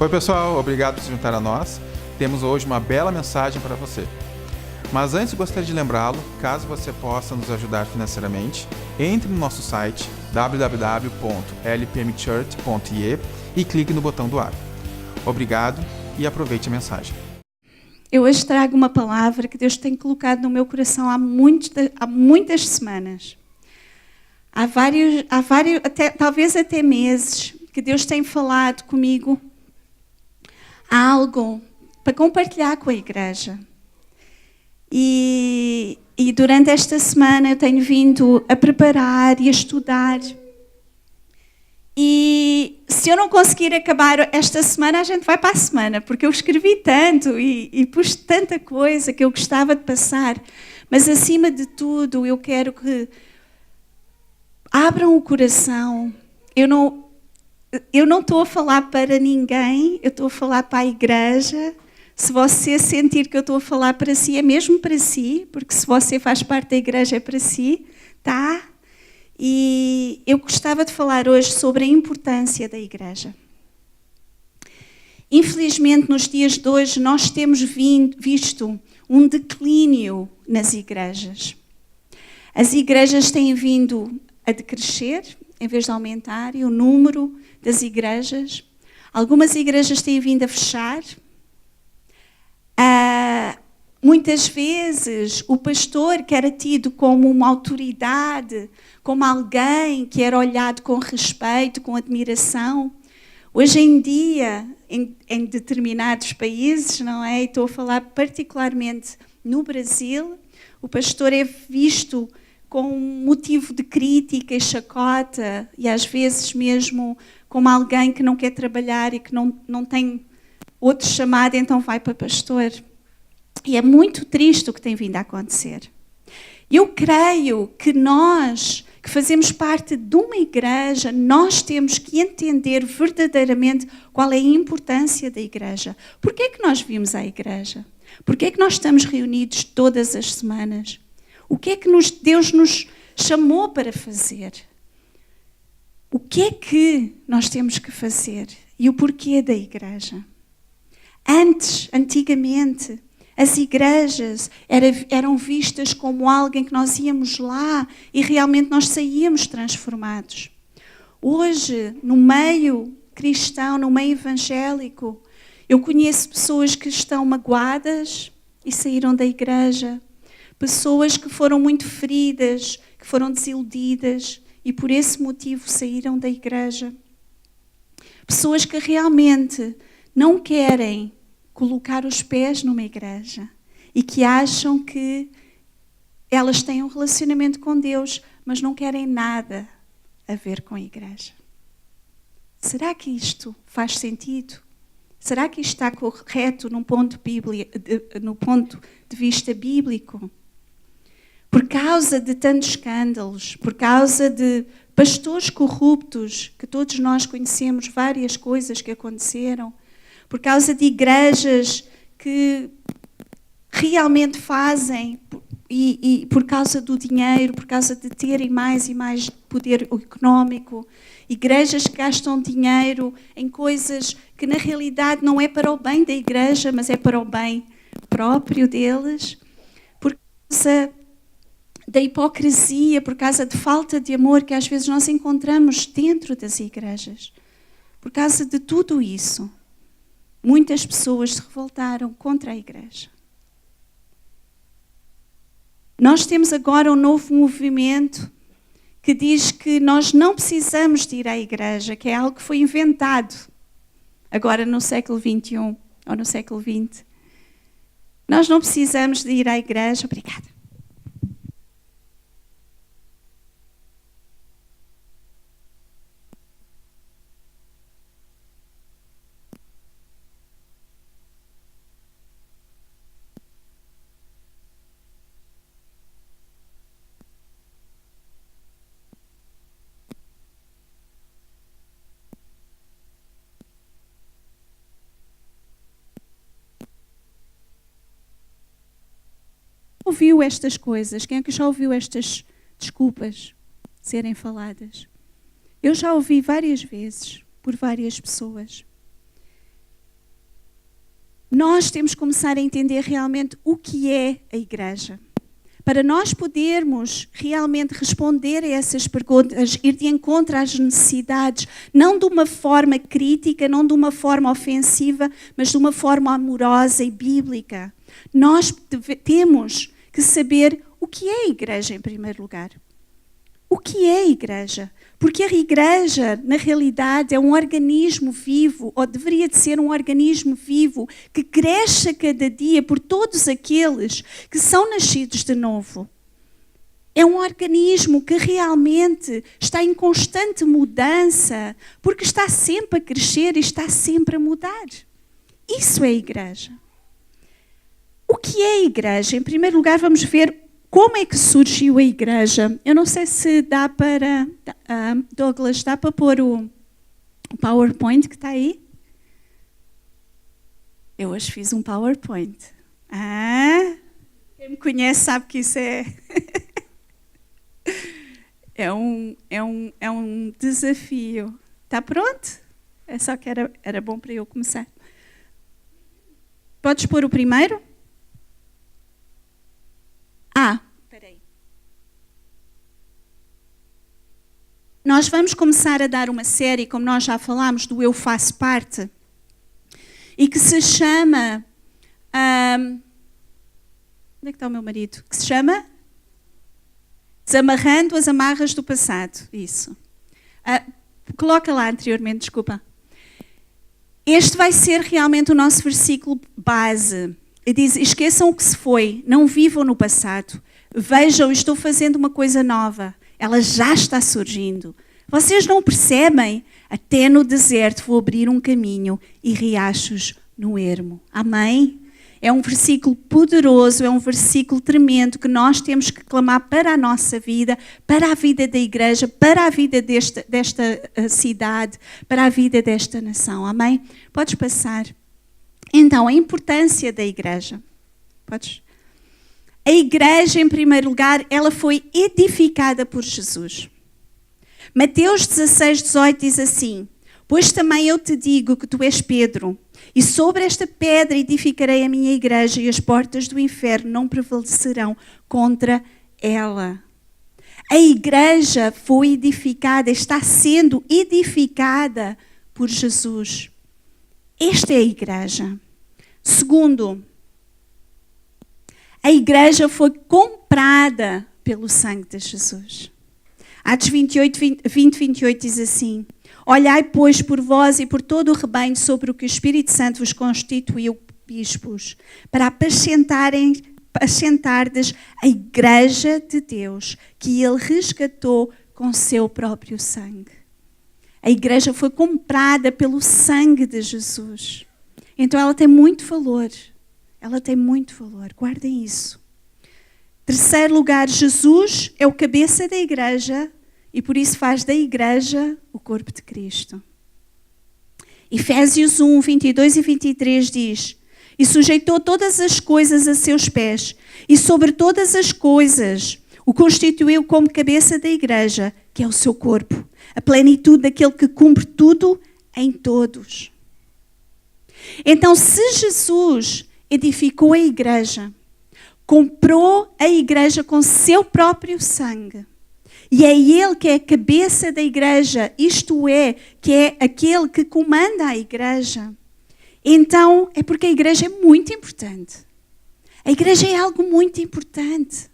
Oi pessoal, obrigado por se juntar a nós. Temos hoje uma bela mensagem para você. Mas antes gostaria de lembrá-lo, caso você possa nos ajudar financeiramente, entre no nosso site www.lpmchurch.ie e clique no botão doar. Obrigado e aproveite a mensagem. Eu hoje trago uma palavra que Deus tem colocado no meu coração há muitas semanas. Há vários talvez até meses, que Deus tem falado comigo algo para compartilhar com a igreja. E durante esta semana eu tenho vindo a preparar e a estudar. E se eu não conseguir acabar esta semana, a gente vai para a semana, porque eu escrevi tanto e pus tanta coisa que eu gostava de passar. Mas acima de tudo, eu quero que abram o coração. Eu não estou a falar para ninguém, eu estou a falar para a igreja. Se você sentir que eu estou a falar para si, é mesmo para si, porque se você faz parte da igreja é para si, tá? E eu gostava de falar hoje sobre a importância da igreja. Infelizmente, nos dias de hoje, nós temos visto um declínio nas igrejas. As igrejas têm vindo a decrescer, em vez de aumentar, e o número das igrejas. Algumas igrejas têm vindo a fechar. Muitas vezes o pastor, que era tido como uma autoridade, como alguém que era olhado com respeito, com admiração, hoje em dia, em determinados países, não é? E estou a falar particularmente no Brasil, o pastor é visto com motivo de crítica e chacota, e às vezes mesmo como alguém que não quer trabalhar e que não tem outro chamado, então vai para pastor. E é muito triste o que tem vindo a acontecer. Eu creio que nós, que fazemos parte de uma igreja, nós temos que entender verdadeiramente qual é a importância da igreja. Porquê é que nós vimos à igreja? Porquê é que nós estamos reunidos todas as semanas? O que é que Deus nos chamou para fazer? O que é que nós temos que fazer? E o porquê da igreja? Antigamente, as igrejas eram vistas como alguém que nós íamos lá e realmente nós saíamos transformados. Hoje, no meio cristão, no meio evangélico, eu conheço pessoas que estão magoadas e saíram da igreja. Pessoas que foram muito feridas, que foram desiludidas e por esse motivo saíram da igreja. Pessoas que realmente não querem colocar os pés numa igreja e que acham que elas têm um relacionamento com Deus, mas não querem nada a ver com a igreja. Será que isto faz sentido? Será que isto está correto no ponto de vista bíblico? Por causa de tantos escândalos, por causa de pastores corruptos, que todos nós conhecemos várias coisas que aconteceram, por causa de igrejas que realmente fazem, e por causa do dinheiro, por causa de terem mais e mais poder económico, igrejas que gastam dinheiro em coisas que na realidade não é para o bem da igreja, mas é para o bem próprio deles, por causa da hipocrisia, por causa de falta de amor que às vezes nós encontramos dentro das igrejas. Por causa de tudo isso, muitas pessoas se revoltaram contra a igreja. Nós temos agora um novo movimento que diz que nós não precisamos de ir à igreja, que é algo que foi inventado agora no século XXI ou no século XX. Nós não precisamos de ir à igreja. Obrigada. Ouviu estas coisas? Quem é que já ouviu estas desculpas serem faladas? Eu já ouvi várias vezes por várias pessoas. nós temos que começar a entender realmente o que é a igreja. Para nós podermos realmente responder a essas perguntas, ir de encontro às necessidades, não de uma forma crítica, não de uma forma ofensiva, mas de uma forma amorosa e bíblica. Nós temos que saber o que é a igreja em primeiro lugar. O que é a igreja? Porque a igreja, na realidade, é um organismo vivo, ou deveria de ser um organismo vivo, que cresce a cada dia por todos aqueles que são nascidos de novo. É um organismo que realmente está em constante mudança, porque está sempre a crescer e está sempre a mudar. Isso é a igreja. O que é a igreja? Em primeiro lugar, vamos ver como é que surgiu a igreja. Eu não sei se dá para... Douglas, dá para pôr o PowerPoint que está aí? Eu hoje fiz um PowerPoint. Quem me conhece sabe que isso é... é um desafio. Está pronto? É só que era bom para eu começar. Podes pôr o primeiro? Espera aí. Nós vamos começar a dar uma série, como nós já falámos, do Eu Faço Parte, e que se chama... onde é que está o meu marido? Que se chama Desamarrando as Amarras do Passado. Isso. Coloca lá anteriormente, desculpa. Este vai ser realmente o nosso versículo base. E diz, esqueçam o que se foi, não vivam no passado. Vejam, estou fazendo uma coisa nova. Ela já está surgindo. Vocês não percebem? Até no deserto vou abrir um caminho e riachos no ermo. Amém? É um versículo poderoso, é um versículo tremendo que nós temos que clamar para a nossa vida, para a vida da igreja, para a vida desta cidade, para a vida desta nação. Amém? Podes passar. Então, a importância da igreja. Podes? A igreja, em primeiro lugar, ela foi edificada por Jesus. Mateus 16:18 diz assim: pois também eu te digo que tu és Pedro, e sobre esta pedra edificarei a minha igreja, e as portas do inferno não prevalecerão contra ela. A igreja foi edificada, está sendo edificada por Jesus. Esta é a igreja. Segundo, a igreja foi comprada pelo sangue de Jesus. Atos 20:28 diz assim: olhai, pois, por vós e por todo o rebanho sobre o que o Espírito Santo vos constituiu bispos, para apacentardes a igreja de Deus, que ele resgatou com seu próprio sangue. A igreja foi comprada pelo sangue de Jesus. Então ela tem muito valor. Ela tem muito valor. Guardem isso. Terceiro lugar, Jesus é o cabeça da igreja e por isso faz da igreja o corpo de Cristo. Efésios 1, 22 e 23 diz: e sujeitou todas as coisas a seus pés, e sobre todas as coisas o constituiu como cabeça da igreja, que é o seu corpo, a plenitude daquele que cumpre tudo em todos. Então, se Jesus edificou a igreja, comprou a igreja com seu próprio sangue, e é ele que é a cabeça da igreja, isto é, que é aquele que comanda a igreja, então é porque a igreja é muito importante. A igreja é algo muito importante.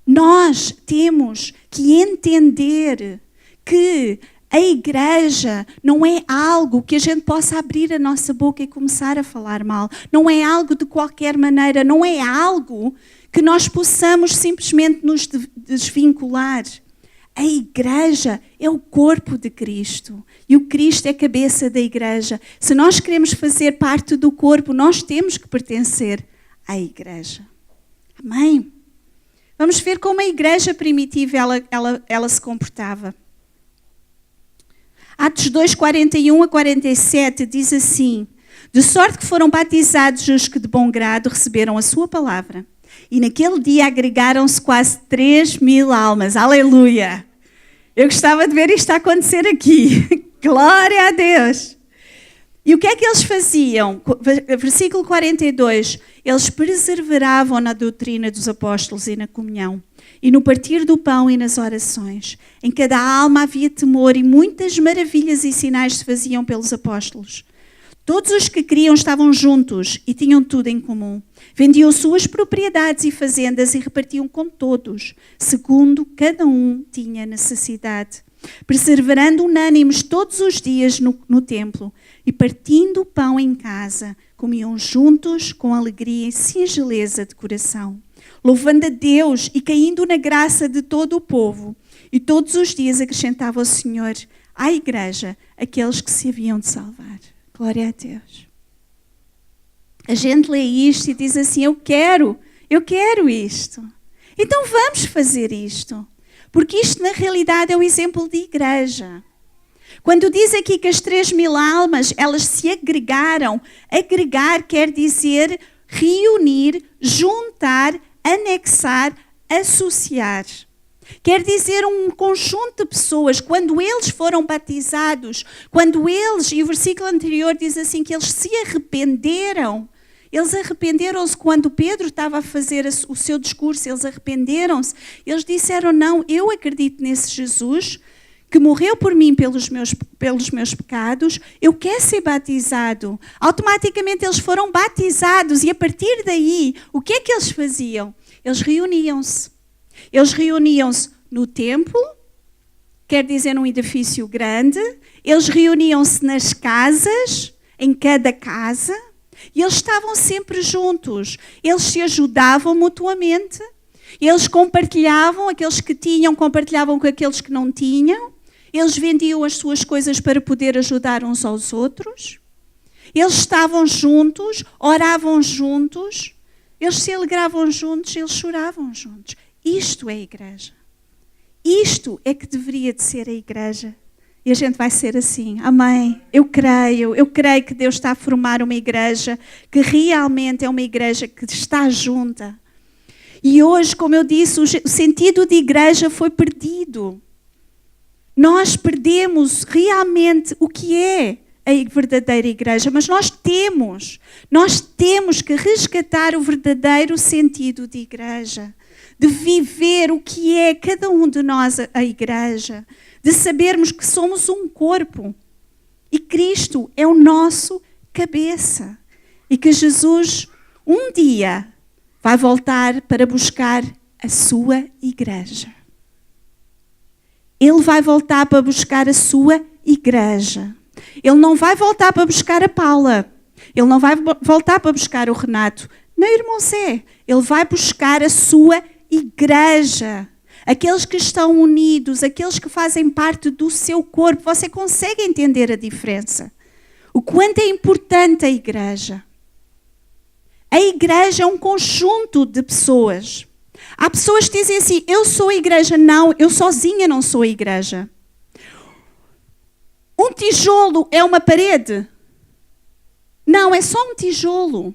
Nós temos que entender que a igreja não é algo que a gente possa abrir a nossa boca e começar a falar mal. Não é algo de qualquer maneira, não é algo que nós possamos simplesmente nos desvincular. A igreja é o corpo de Cristo e o Cristo é a cabeça da igreja. Se nós queremos fazer parte do corpo, nós temos que pertencer à igreja. Amém? Vamos ver como a igreja primitiva ela se comportava. Atos 2, 41 a 47 diz assim: de sorte que foram batizados os que de bom grado receberam a sua palavra. E naquele dia agregaram-se quase 3.000 almas. Aleluia! Eu gostava de ver isto acontecer aqui. Glória a Deus! E o que é que eles faziam? Versículo 42. Eles perseveravam na doutrina dos apóstolos e na comunhão, e no partir do pão e nas orações. Em cada alma havia temor e muitas maravilhas e sinais se faziam pelos apóstolos. Todos os que criam estavam juntos e tinham tudo em comum. Vendiam suas propriedades e fazendas e repartiam com todos, segundo cada um tinha necessidade. Perseverando unânimes todos os dias no templo e partindo o pão em casa, comiam juntos com alegria e singeleza de coração, louvando a Deus e caindo na graça de todo o povo. E todos os dias acrescentava o Senhor à igreja aqueles que se haviam de salvar. Glória a Deus. A gente lê isto e diz assim, eu quero isto. Então vamos fazer isto. Porque isto na realidade é o exemplo de igreja. Quando diz aqui que as 3.000 almas, elas se agregaram, agregar quer dizer reunir, juntar, anexar, associar. Quer dizer um conjunto de pessoas, quando eles foram batizados, e o versículo anterior diz assim que eles se arrependeram. Eles arrependeram-se quando Pedro estava a fazer o seu discurso, eles arrependeram-se. Eles disseram, não, eu acredito nesse Jesus, que morreu por mim pelos meus pecados, eu quero ser batizado. Automaticamente eles foram batizados e a partir daí, o que é que eles faziam? Eles reuniam-se. Eles reuniam-se no templo, quer dizer num edifício grande, eles reuniam-se nas casas, em cada casa, e eles estavam sempre juntos. Eles se ajudavam mutuamente, eles compartilhavam, aqueles que tinham compartilhavam com aqueles que não tinham, eles vendiam as suas coisas para poder ajudar uns aos outros, eles estavam juntos, oravam juntos, eles se alegravam juntos, eles choravam juntos. Isto é a igreja. Isto é que deveria de ser a igreja. E a gente vai ser assim. Amém. Eu creio que Deus está a formar uma igreja que realmente é uma igreja que está junta. E hoje, como eu disse, o sentido de igreja foi perdido. Nós perdemos realmente o que é a verdadeira igreja, mas nós temos que resgatar o verdadeiro sentido de igreja. De viver o que é cada um de nós a igreja, de sabermos que somos um corpo e Cristo é o nosso cabeça e que Jesus um dia vai voltar para buscar a sua igreja. Ele vai voltar para buscar a sua igreja. Ele não vai voltar para buscar a Paula. Ele não vai voltar para buscar o Renato, nem o irmão Zé. Ele vai buscar a sua igreja, aqueles que estão unidos, aqueles que fazem parte do seu corpo. Você consegue entender a diferença? O quanto é importante a igreja. A igreja é um conjunto de pessoas. Há pessoas que dizem assim, eu sou a igreja. Não, eu sozinha não sou a igreja. Um tijolo é uma parede? Não, é só um tijolo.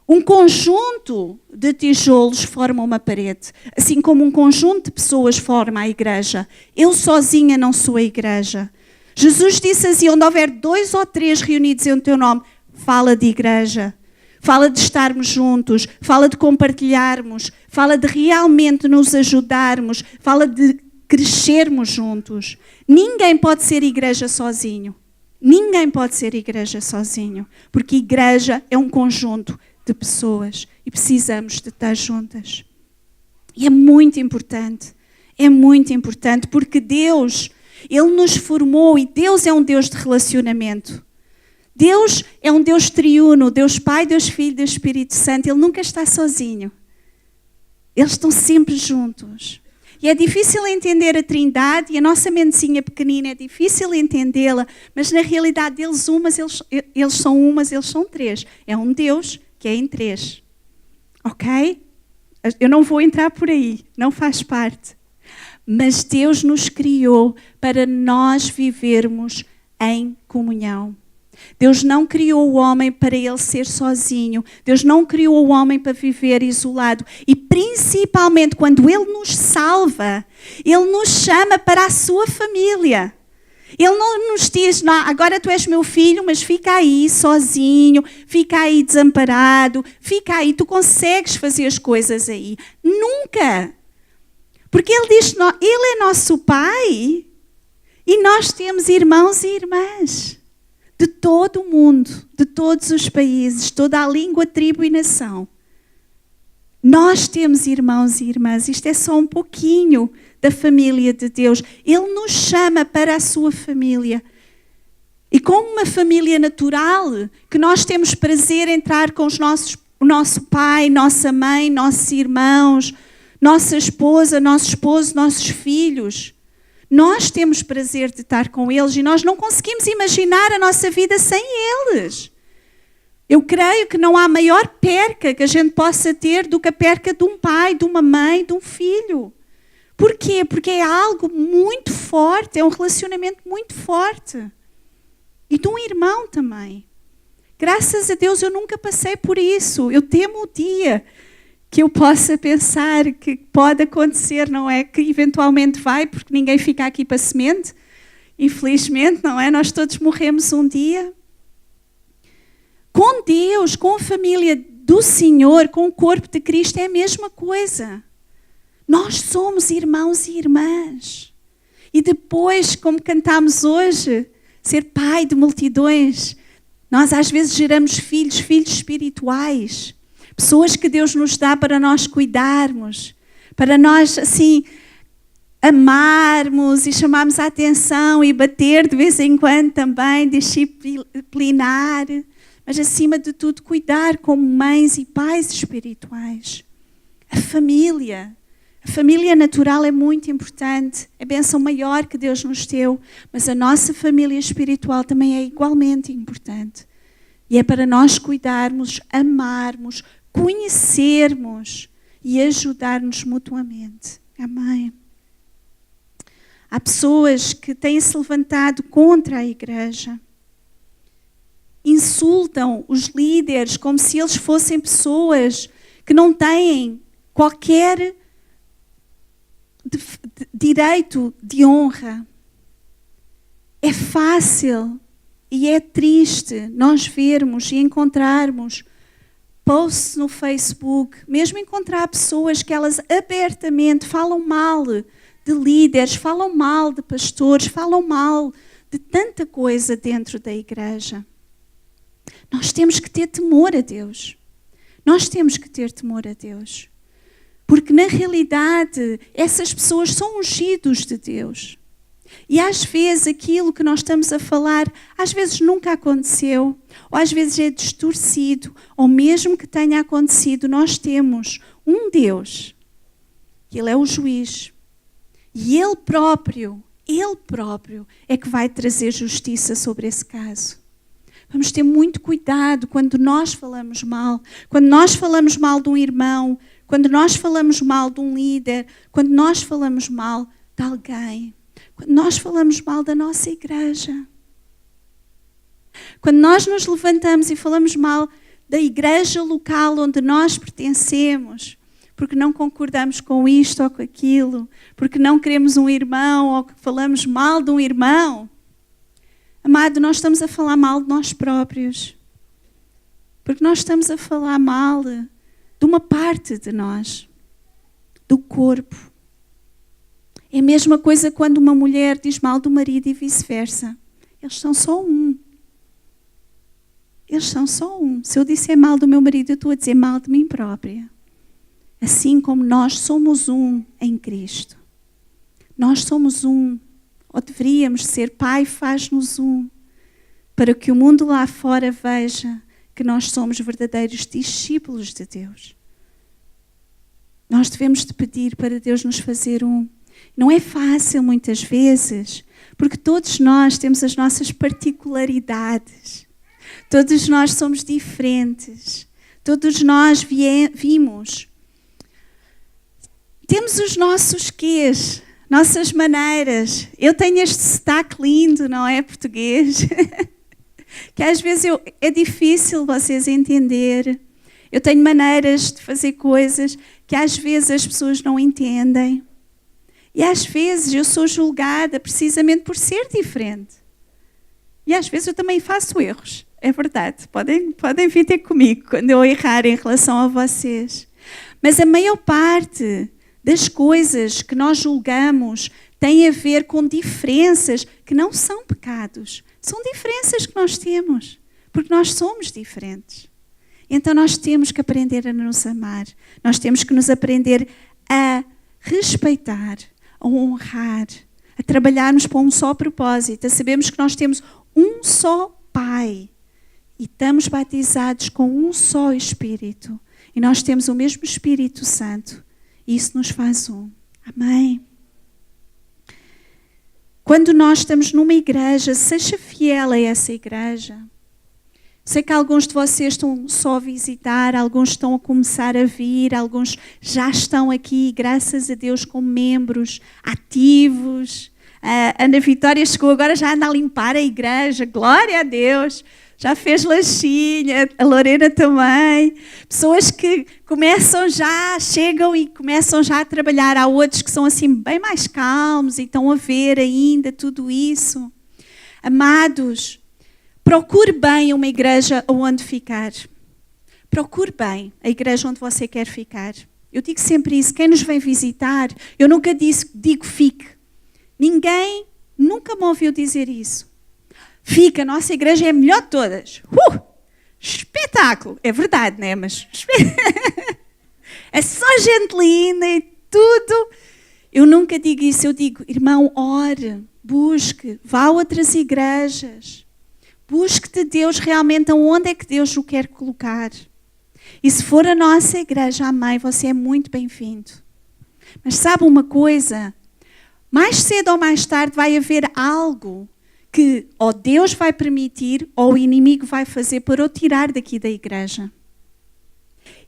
Um conjunto de tijolos forma uma parede, assim como um conjunto de pessoas forma a igreja. Eu sozinha não sou a igreja. Jesus disse assim, onde houver 2 ou 3 reunidos em teu nome, fala de igreja, fala de estarmos juntos, fala de compartilharmos, fala de realmente nos ajudarmos, fala de crescermos juntos. Ninguém pode ser igreja sozinho. Ninguém pode ser igreja sozinho, porque igreja é um conjunto de pessoas e precisamos de estar juntas. E é muito importante porque Deus, Ele nos formou e Deus é um Deus de relacionamento. Deus é um Deus triuno, Deus Pai, Deus Filho, Deus Espírito Santo. Ele nunca está sozinho. Eles estão sempre juntos. E é difícil entender a Trindade e a nossa mentezinha pequenina é difícil entendê-la, mas na realidade eles são 3. É um Deus que é em 3. Ok? Eu não vou entrar por aí, não faz parte. Mas Deus nos criou para nós vivermos em comunhão. Deus não criou o homem para ele ser sozinho. Deus não criou o homem para viver isolado. E principalmente quando Ele nos salva, Ele nos chama para a sua família. Ele não nos diz, não, agora tu és meu filho, mas fica aí sozinho, fica aí desamparado, fica aí, tu consegues fazer as coisas aí. Nunca! Porque ele diz, ele é nosso pai e nós temos irmãos e irmãs de todo o mundo, de todos os países, toda a língua, tribo e nação. Nós temos irmãos e irmãs, isto é só um pouquinho da família de Deus. Ele nos chama para a sua família. E como uma família natural, que nós temos prazer em entrar com o nosso pai, nossa mãe, nossos irmãos, nossa esposa, nosso esposo, nossos filhos. Nós temos prazer de estar com eles e nós não conseguimos imaginar a nossa vida sem eles. Eu creio que não há maior perca que a gente possa ter do que a perca de um pai, de uma mãe, de um filho. Porquê? Porque é algo muito forte, é um relacionamento muito forte. E de um irmão também. Graças a Deus eu nunca passei por isso. Eu temo o dia que eu possa pensar que pode acontecer, não é? Que eventualmente vai, porque ninguém fica aqui para semente. Infelizmente, não é? Nós todos morremos um dia. Com Deus, com a família do Senhor, com o corpo de Cristo, é a mesma coisa. Nós somos irmãos e irmãs. E depois, como cantamos hoje, ser pai de multidões, nós às vezes geramos filhos espirituais. Pessoas que Deus nos dá para nós cuidarmos, para nós, assim, amarmos e chamarmos a atenção e bater de vez em quando também, disciplinar, mas acima de tudo cuidar como mães e pais espirituais. A família natural é muito importante, é a bênção maior que Deus nos deu, mas a nossa família espiritual também é igualmente importante. E é para nós cuidarmos, amarmos, conhecermos e ajudar-nos mutuamente. Amém. Há pessoas que têm se levantado contra a igreja. Insultam os líderes como se eles fossem pessoas que não têm qualquer direito de honra. É fácil e é triste nós vermos e encontrarmos posts no Facebook, mesmo encontrar pessoas que elas abertamente falam mal de líderes, falam mal de pastores, falam mal de tanta coisa dentro da igreja. Nós temos que ter temor a Deus. Nós temos que ter temor a Deus. Porque na realidade essas pessoas são ungidos de Deus. E às vezes aquilo que nós estamos a falar, às vezes nunca aconteceu, ou às vezes é distorcido, ou mesmo que tenha acontecido, nós temos um Deus, que Ele é o juiz, e Ele próprio é que vai trazer justiça sobre esse caso. Vamos ter muito cuidado quando nós falamos mal, quando nós falamos mal de um irmão, quando nós falamos mal de um líder, quando nós falamos mal de alguém. Quando nós falamos mal da nossa igreja, quando nós nos levantamos e falamos mal da igreja local onde nós pertencemos, porque não concordamos com isto ou com aquilo, porque não queremos um irmão ou que falamos mal de um irmão, amado, nós estamos a falar mal de nós próprios, porque nós estamos a falar mal de uma parte de nós, do corpo. É a mesma coisa quando uma mulher diz mal do marido e vice-versa. Eles são só um. Eles são só um. Se eu disser mal do meu marido, eu estou a dizer mal de mim própria. Assim como nós somos um em Cristo. Nós somos um, ou deveríamos ser. Pai faz-nos um, para que o mundo lá fora veja que nós somos verdadeiros discípulos de Deus. Nós devemos de pedir para Deus nos fazer um. Não é fácil muitas vezes, porque todos nós temos as nossas particularidades. Todos nós somos diferentes. Todos nós vimos. Temos os nossos quês, nossas maneiras. Eu tenho este sotaque lindo, não é, português? Que às vezes é difícil vocês entenderem. Eu tenho maneiras de fazer coisas que às vezes as pessoas não entendem. E às vezes eu sou julgada precisamente por ser diferente. E às vezes eu também faço erros. É verdade. Podem vir ter comigo quando eu errar em relação a vocês. Mas a maior parte das coisas que nós julgamos tem a ver com diferenças que não são pecados. São diferenças que nós temos. Porque nós somos diferentes. Então nós temos que aprender a nos amar. Nós temos que nos aprender a respeitar, a honrar, a trabalharmos para um só propósito, a sabermos que nós temos um só Pai e estamos batizados com um só Espírito. E nós temos o mesmo Espírito Santo. E isso nos faz um. Amém? Quando nós estamos numa igreja, seja fiel a essa igreja. Sei que alguns de vocês estão só a visitar, alguns estão a começar a vir, alguns já estão aqui, graças a Deus, como membros ativos. A Ana Vitória chegou agora, já anda a limpar a igreja, glória a Deus. Já fez lanchinha, a Lorena também. Pessoas que chegam e começam já a trabalhar. Há outros que são assim bem mais calmos e estão a ver ainda tudo isso. Amados, procure bem uma igreja onde ficar. Procure bem a igreja onde você quer ficar. Eu digo sempre isso. Quem nos vem visitar, eu nunca digo fique. Ninguém nunca me ouviu dizer isso. Fica, a nossa igreja é a melhor de todas. Espetáculo. É verdade, não é? Mas é só gente linda e tudo. Eu nunca digo isso. Eu digo, irmão, ore, busque, vá a outras igrejas. Busque de Deus realmente aonde é que Deus o quer colocar. E se for a nossa igreja, amém, você é muito bem-vindo. Mas sabe uma coisa? Mais cedo ou mais tarde vai haver algo que ou Deus vai permitir ou o inimigo vai fazer para o tirar daqui da igreja.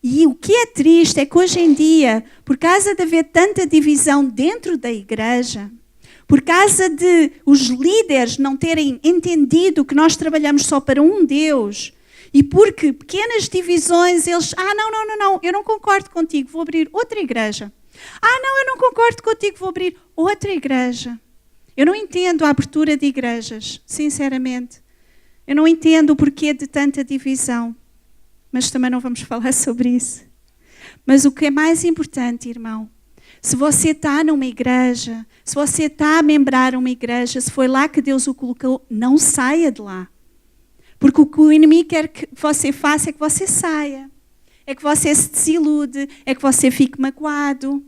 E o que é triste é que hoje em dia, por causa de haver tanta divisão dentro da igreja, por causa de os líderes não terem entendido que nós trabalhamos só para um Deus, e porque pequenas divisões, eles, não, eu não concordo contigo, vou abrir outra igreja. Não, eu não concordo contigo, vou abrir outra igreja. Eu não entendo a abertura de igrejas, sinceramente. Eu não entendo o porquê de tanta divisão. Mas também não vamos falar sobre isso. Mas o que é mais importante, irmão, se você está numa igreja, se você está a membrar uma igreja, se foi lá que Deus o colocou, não saia de lá. Porque o que o inimigo quer que você faça é que você saia. É que você se desilude, é que você fique magoado.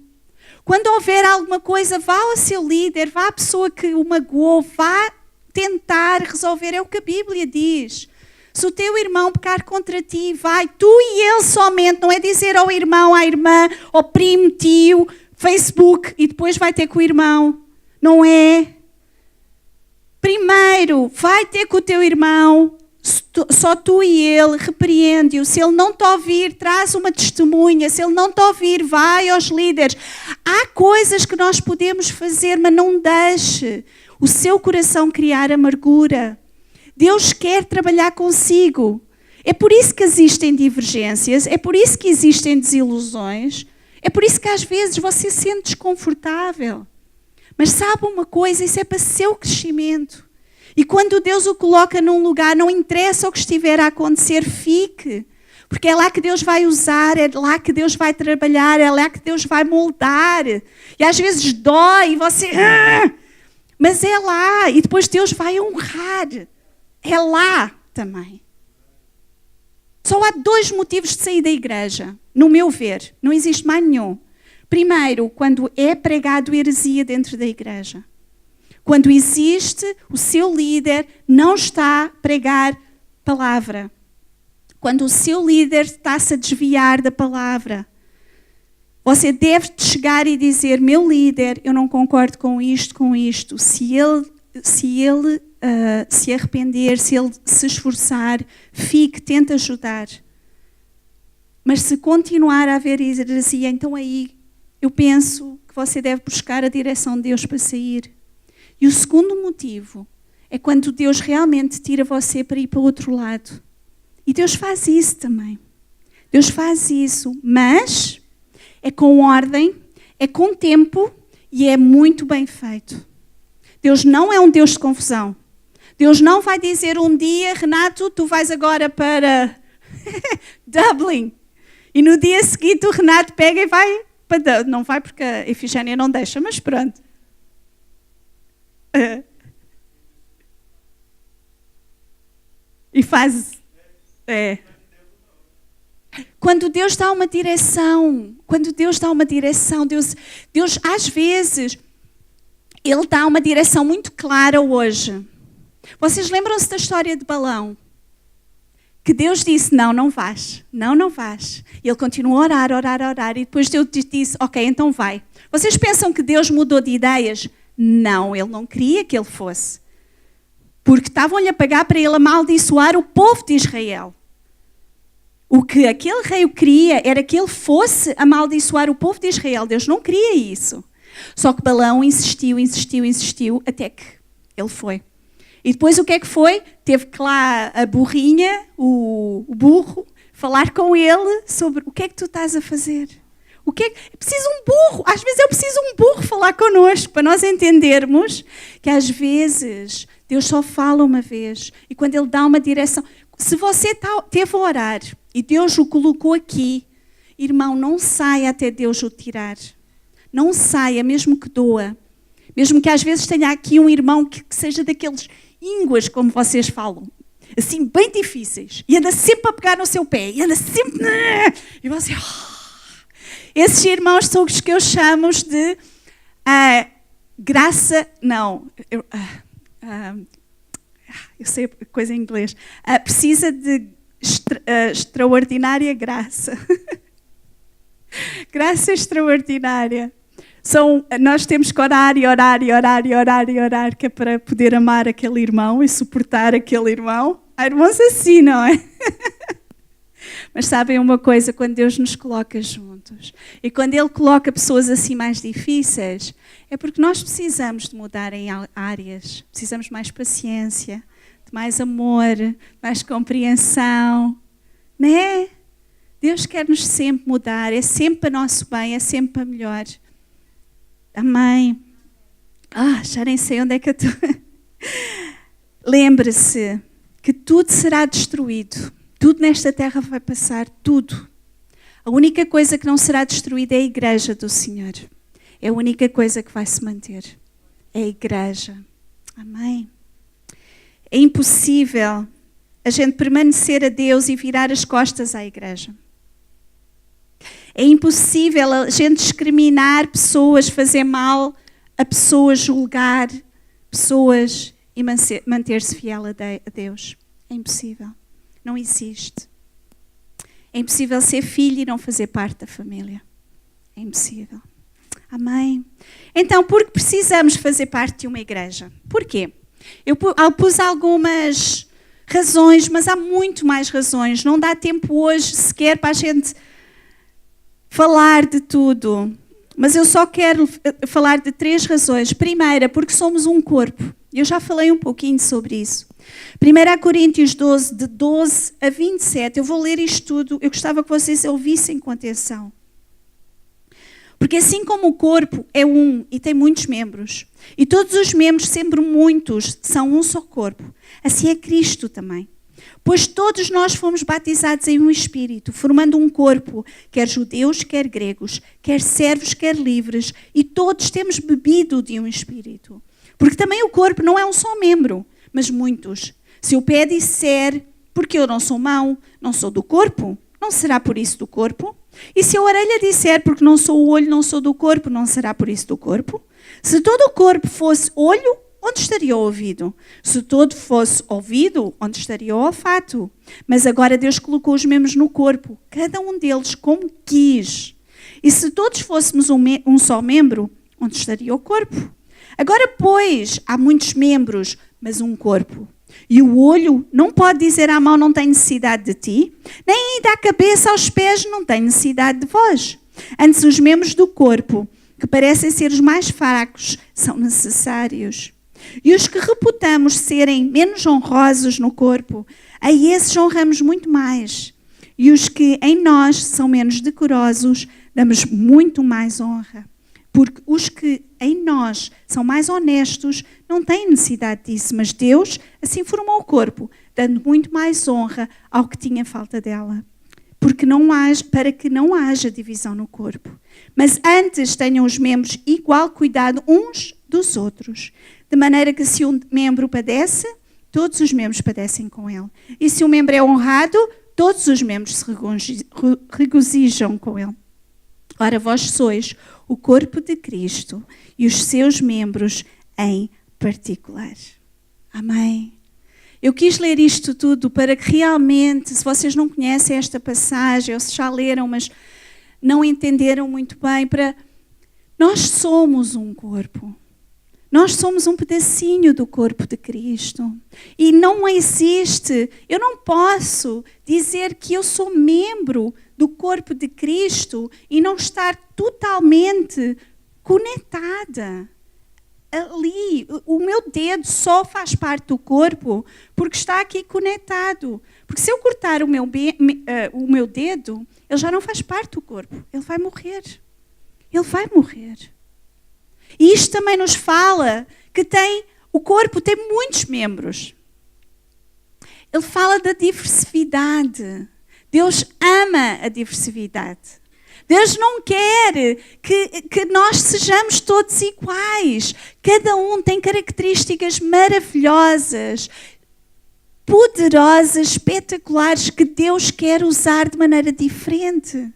Quando houver alguma coisa, vá ao seu líder, vá à pessoa que o magoou, vá tentar resolver. É o que a Bíblia diz. Se o teu irmão pecar contra ti, vai, tu e ele somente. Não é dizer ao irmão, à irmã, ao primo, tio, Facebook, e depois vai ter com o irmão. Não é. Primeiro, vai ter com o teu irmão. Só tu e ele, repreende-o. Se ele não te ouvir, traz uma testemunha. Se ele não te ouvir, vai aos líderes. Há coisas que nós podemos fazer, mas não deixe o seu coração criar amargura. Deus quer trabalhar consigo. É por isso que existem divergências, é por isso que existem desilusões, é por isso que às vezes você se sente desconfortável. Mas sabe uma coisa, isso é para seu crescimento. E quando Deus o coloca num lugar, não interessa o que estiver a acontecer, fique. Porque é lá que Deus vai usar, é lá que Deus vai trabalhar, é lá que Deus vai moldar. E às vezes dói e você... Mas é lá, e depois Deus vai honrar. É lá também. Só há 2 motivos de sair da igreja, no meu ver. Não existe mais nenhum. Primeiro, quando é pregado heresia dentro da igreja. Quando existe, o seu líder não está a pregar palavra. Quando o seu líder está-se a desviar da palavra. Você deve chegar e dizer, meu líder, eu não concordo com isto. Se ele se arrepender, se ele se esforçar, fique, tente ajudar. Mas se continuar a haver heresia, então aí eu penso que você deve buscar a direção de Deus para sair. E o segundo motivo é quando Deus realmente tira você para ir para o outro lado. E Deus faz isso também. Deus faz isso, mas é com ordem, é com tempo e é muito bem feito. Deus não é um Deus de confusão. Deus não vai dizer um dia, Renato, tu vais agora para Dublin. E no dia seguinte o Renato pega e vai para Dublin. Não vai porque a Efigénia não deixa, mas pronto. E faz... Quando Deus dá uma direção, Deus às vezes, Ele dá uma direção muito clara hoje. Vocês lembram-se da história de Balaão? Que Deus disse, não vais. E ele continuou a orar, e depois Deus disse, ok, então vai. Vocês pensam que Deus mudou de ideias? Não, Ele não queria que ele fosse. Porque estavam-lhe a pagar para ele amaldiçoar o povo de Israel. O que aquele rei queria era que ele fosse amaldiçoar o povo de Israel. Deus não queria isso. Só que Balaão insistiu, até que ele foi. E depois o que é que foi? Teve que lá a burrinha, o burro, falar com ele sobre o que é que tu estás a fazer. Preciso um burro. Às vezes eu preciso um burro falar connosco para nós entendermos que às vezes Deus só fala uma vez e quando Ele dá uma direção. Se você teve a orar e Deus o colocou aqui, irmão, não saia até Deus o tirar. Não saia, mesmo que doa. Mesmo que às vezes tenha aqui um irmão que seja daqueles ínguas, como vocês falam. Assim, bem difíceis. E anda sempre a pegar no seu pé. E anda sempre... E você... Esses irmãos são os que eu chamo de graça... Não. Eu sei coisa em inglês. Precisa de extraordinária graça. Graça extraordinária. Nós temos que orar, que é para poder amar aquele irmão e suportar aquele irmão. Há irmãos assim, não é? Mas sabem uma coisa, quando Deus nos coloca juntos e quando Ele coloca pessoas assim mais difíceis, é porque nós precisamos de mudar em áreas. Precisamos de mais paciência, de mais amor, mais compreensão. Não é? Deus quer-nos sempre mudar, é sempre para nosso bem, é sempre para melhor. Amém. Já nem sei onde é que eu estou. Lembre-se que tudo será destruído. Tudo nesta terra vai passar, tudo. A única coisa que não será destruída é a igreja do Senhor. É a única coisa que vai se manter. É a igreja. Amém. É impossível a gente permanecer a Deus e virar as costas à igreja. É impossível a gente discriminar pessoas, fazer mal a pessoas, julgar pessoas e manter-se fiel a Deus. É impossível. Não existe. É impossível ser filho e não fazer parte da família. É impossível. Amém? Então, por que precisamos fazer parte de uma igreja? Porquê? Eu pus algumas razões, mas há muito mais razões. Não dá tempo hoje sequer para a gente falar de tudo. Mas eu só quero falar de 3 razões. Primeira, porque somos um corpo. Eu já falei um pouquinho sobre isso. 1 Coríntios 12, de 12 a 27. Eu vou ler isto tudo. Eu gostava que vocês ouvissem com atenção. Porque assim como o corpo é um e tem muitos membros, e todos os membros, sempre muitos, são um só corpo, assim é Cristo também. Pois todos nós fomos batizados em um Espírito, formando um corpo, quer judeus, quer gregos, quer servos, quer livres, e todos temos bebido de um Espírito. Porque também o corpo não é um só membro, mas muitos. Se o pé disser, porque eu não sou mão, não sou do corpo, não será por isso do corpo? E se a orelha disser, porque não sou o olho, não sou do corpo, não será por isso do corpo? Se todo o corpo fosse olho, onde estaria o ouvido? Se todo fosse ouvido, onde estaria o olfato? Mas agora Deus colocou os membros no corpo, cada um deles como quis. E se todos fôssemos um só membro, onde estaria o corpo? Agora, pois, há muitos membros, mas um corpo. E o olho não pode dizer à mão, não tenho necessidade de ti, nem ainda à cabeça, aos pés, não tenho necessidade de vós. Antes, os membros do corpo, que parecem ser os mais fracos, são necessários. E os que reputamos serem menos honrosos no corpo, a esses honramos muito mais. E os que em nós são menos decorosos, damos muito mais honra. Porque os que em nós são mais honestos não têm necessidade disso, mas Deus assim formou o corpo, dando muito mais honra ao que tinha falta dela. Para que não haja divisão no corpo. Mas antes tenham os membros igual cuidado uns dos outros. De maneira que se um membro padece, todos os membros padecem com ele. E se um membro é honrado, todos os membros se regozijam com ele. Ora, vós sois o corpo de Cristo e os seus membros em particular. Amém. Eu quis ler isto tudo para que realmente, se vocês não conhecem esta passagem, ou se já leram, mas não entenderam muito bem, nós somos um corpo. Nós somos um pedacinho do corpo de Cristo. E não existe, eu não posso dizer que eu sou membro do corpo de Cristo e não estar totalmente conectada. Ali, o meu dedo só faz parte do corpo porque está aqui conectado. Porque se eu cortar o meu dedo, ele já não faz parte do corpo. Ele vai morrer. Ele vai morrer. E isto também nos fala que o corpo tem muitos membros. Ele fala da diversidade. Deus ama a diversidade. Deus não quer que nós sejamos todos iguais. Cada um tem características maravilhosas, poderosas, espetaculares, que Deus quer usar de maneira diferente.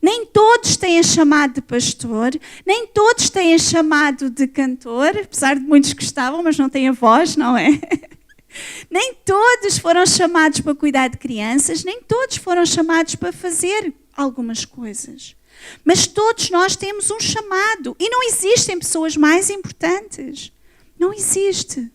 Nem todos têm chamado de pastor, nem todos têm chamado de cantor, apesar de muitos gostavam, mas não têm a voz, não é? Nem todos foram chamados para cuidar de crianças, nem todos foram chamados para fazer algumas coisas. Mas todos nós temos um chamado e não existem pessoas mais importantes. Não existe.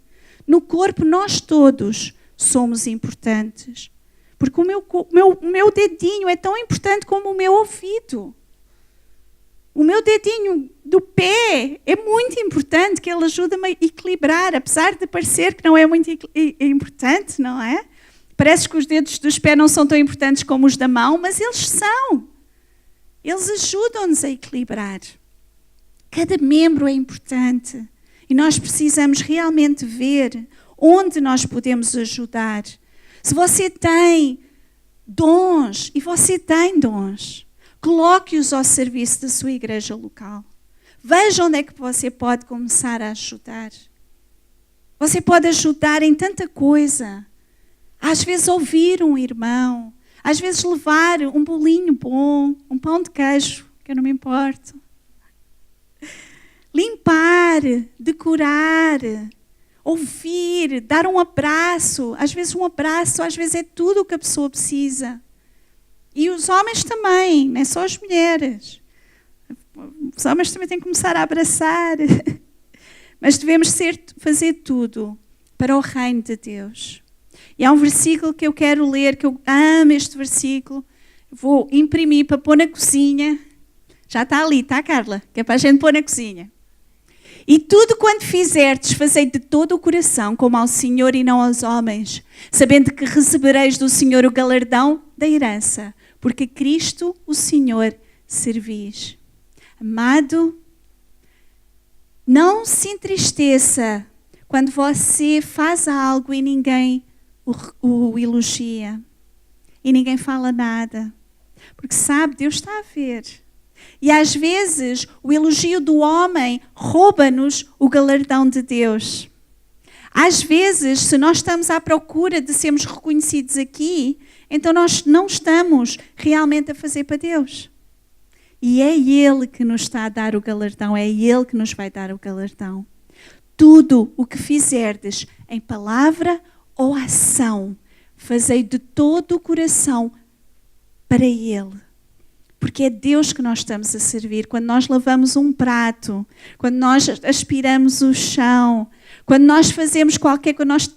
No corpo nós todos somos importantes. Porque o meu dedinho é tão importante como o meu ouvido. O meu dedinho do pé é muito importante, que ele ajuda-me a equilibrar, apesar de parecer que não é muito importante, não é? Parece que os dedos dos pés não são tão importantes como os da mão, mas eles são. Eles ajudam-nos a equilibrar. Cada membro é importante. E nós precisamos realmente ver onde nós podemos ajudar. Se você tem dons, e você tem dons, coloque-os ao serviço da sua igreja local. Veja onde é que você pode começar a ajudar. Você pode ajudar em tanta coisa. Às vezes ouvir um irmão, às vezes levar um bolinho bom, um pão de queijo, que eu não me importo. Limpar, decorar, ouvir, dar um abraço. Às vezes é tudo o que a pessoa precisa. E os homens também, não é só as mulheres. Os homens também têm que começar a abraçar. Mas devemos fazer tudo para o reino de Deus. E há um versículo que eu quero ler, que eu amo este versículo. Vou imprimir para pôr na cozinha. Já está ali, tá, Carla? Que é para a gente pôr na cozinha. E tudo quanto fizerdes, fazei de todo o coração, como ao Senhor e não aos homens, sabendo que recebereis do Senhor o galardão da herança, porque Cristo, o Senhor, servis. Amado, não se entristeça quando você faz algo e ninguém o elogia. E ninguém fala nada. Porque sabe, Deus está a ver. E às vezes o elogio do homem rouba-nos o galardão de Deus. Às vezes, se nós estamos à procura de sermos reconhecidos aqui, então nós não estamos realmente a fazer para Deus. E é Ele que nos está a dar o galardão, é Ele que nos vai dar o galardão. Tudo o que fizerdes em palavra ou ação, fazei de todo o coração para Ele. Porque é Deus que nós estamos a servir. Quando nós lavamos um prato, quando nós aspiramos o chão, quando nós fazemos quando nós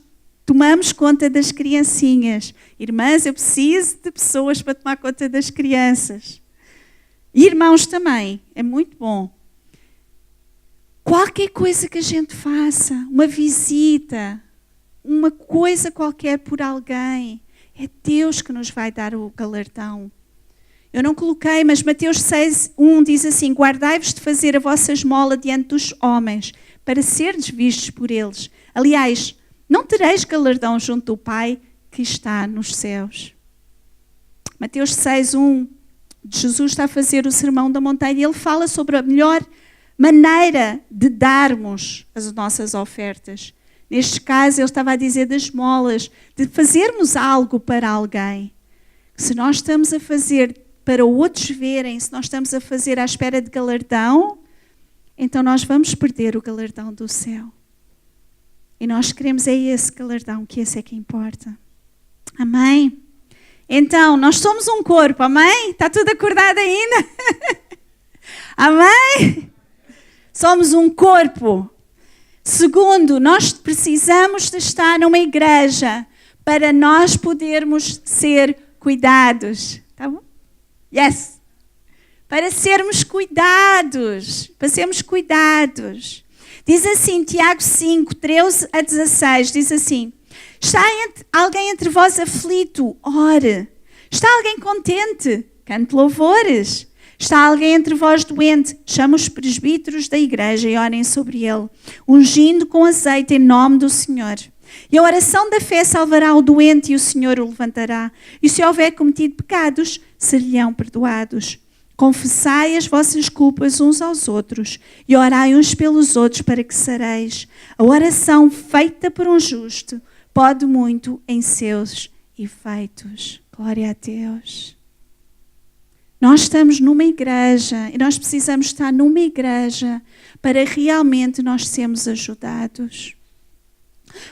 tomamos conta das criancinhas. Irmãs, eu preciso de pessoas para tomar conta das crianças. E irmãos também, é muito bom. Qualquer coisa que a gente faça, uma visita, uma coisa qualquer por alguém, é Deus que nos vai dar o galardão. Eu não coloquei, mas Mateus 6:1 diz assim: guardai-vos de fazer a vossa esmola diante dos homens, para serdes vistos por eles. Aliás, não tereis galardão junto do Pai que está nos céus. Mateus 6:1, Jesus está a fazer o sermão da montanha e ele fala sobre a melhor maneira de darmos as nossas ofertas. Neste caso, ele estava a dizer das esmolas, de fazermos algo para alguém. Se nós estamos a fazer para outros verem, se nós estamos a fazer à espera de galardão, então nós vamos perder o galardão do céu. E nós queremos esse galardão, que esse é que importa. Amém? Então, nós somos um corpo, amém? Está tudo acordado ainda? Amém? Somos um corpo. Segundo, nós precisamos de estar numa igreja para nós podermos ser cuidados. Tá bom? Yes! Para sermos cuidados. Para sermos cuidados. Diz assim, Tiago 5, 13 a 16, diz assim: está alguém entre vós aflito? Ore. Está alguém contente? Cante louvores. Está alguém entre vós doente? Chama os presbíteros da igreja e orem sobre ele, ungindo com azeite em nome do Senhor. E a oração da fé salvará o doente e o Senhor o levantará. E se houver cometido pecados, ser-lhe-ão perdoados. Confessai as vossas culpas uns aos outros e orai uns pelos outros para que sareis. A oração feita por um justo pode muito em seus efeitos. Glória a Deus. Nós estamos numa igreja e nós precisamos estar numa igreja para realmente nós sermos ajudados.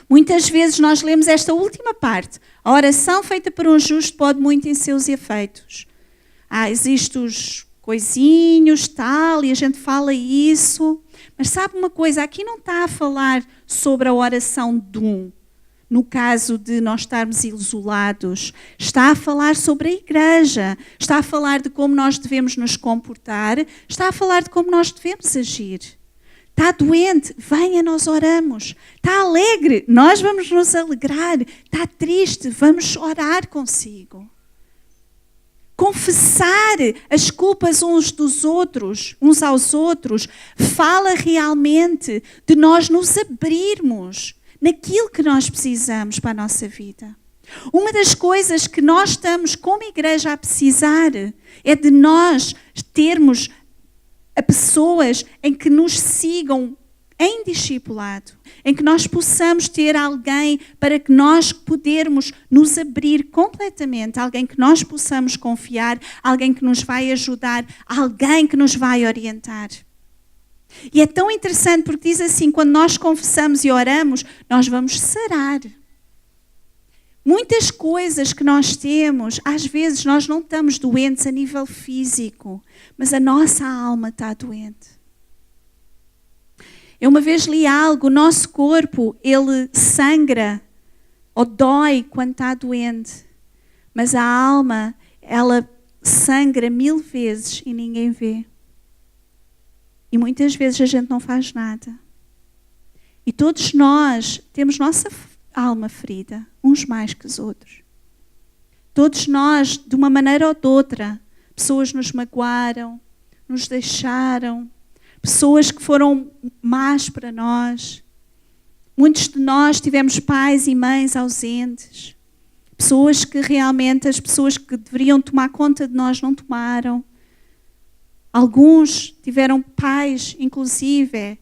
Muitas vezes nós lemos esta última parte. A oração feita por um justo pode muito em seus efeitos. Existem os coisinhos, tal, e a gente fala isso. Mas sabe uma coisa? Aqui não está a falar sobre a oração de um. No caso de nós estarmos isolados, está a falar sobre a igreja, está a falar de como nós devemos nos comportar, está a falar de como nós devemos agir. Está doente? Venha, nós oramos. Está alegre? Nós vamos nos alegrar. Está triste? Vamos orar consigo. Confessar as culpas uns aos outros, fala realmente de nós nos abrirmos naquilo que nós precisamos para a nossa vida. Uma das coisas que nós estamos como igreja a precisar é de nós termos pessoas em que nos sigam em discipulado, em que nós possamos ter alguém para que nós podermos nos abrir completamente, alguém que nós possamos confiar, alguém que nos vai ajudar, alguém que nos vai orientar. E é tão interessante porque diz assim, quando nós confessamos e oramos, nós vamos sarar. Muitas coisas que nós temos, às vezes nós não estamos doentes a nível físico, mas a nossa alma está doente. Eu uma vez li algo, o nosso corpo, ele sangra ou dói quando está doente, mas a alma, ela sangra 1000 vezes e ninguém vê. E muitas vezes a gente não faz nada. E todos nós temos nossa alma ferida, uns mais que os outros. Todos nós, de uma maneira ou de outra, pessoas nos magoaram, nos deixaram, pessoas que foram más para nós. Muitos de nós tivemos pais e mães ausentes. Pessoas que realmente, as pessoas que deveriam tomar conta de nós não tomaram. Alguns tiveram pais, inclusive,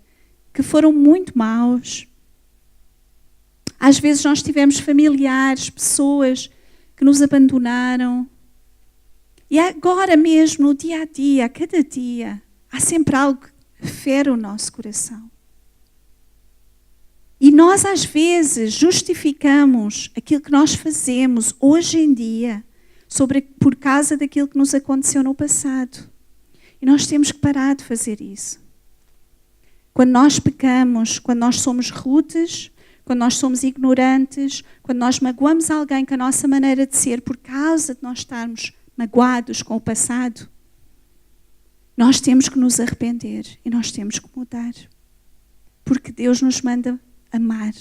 que foram muito maus. Às vezes nós tivemos familiares, pessoas que nos abandonaram. E agora mesmo, no dia a dia, a cada dia, há sempre algo que fere o nosso coração. E nós às vezes justificamos aquilo que nós fazemos hoje em dia por causa daquilo que nos aconteceu no passado. E nós temos que parar de fazer isso. Quando nós pecamos, quando nós somos rudes, quando nós somos ignorantes, quando nós magoamos alguém com a nossa maneira de ser por causa de nós estarmos magoados com o passado, nós temos que nos arrepender e nós temos que mudar. Porque Deus nos manda amar.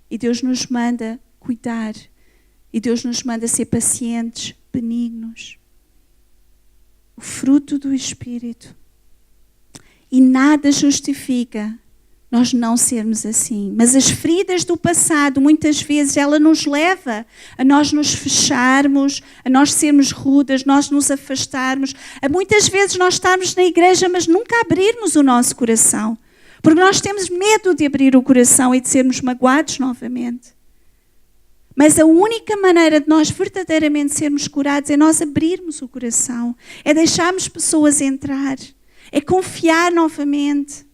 E Deus nos manda cuidar. E Deus nos manda ser pacientes, benignos. o fruto do Espírito. E nada justifica nós não sermos assim. Mas as feridas do passado, muitas vezes, ela nos leva a nós nos fecharmos, a nós sermos rudas, nós nos afastarmos, a muitas vezes nós estarmos na igreja, mas nunca abrirmos o nosso coração. Porque nós temos medo de abrir o coração e de sermos magoados novamente. Mas a única maneira de nós verdadeiramente sermos curados é nós abrirmos o coração, é deixarmos pessoas entrar, é confiar novamente.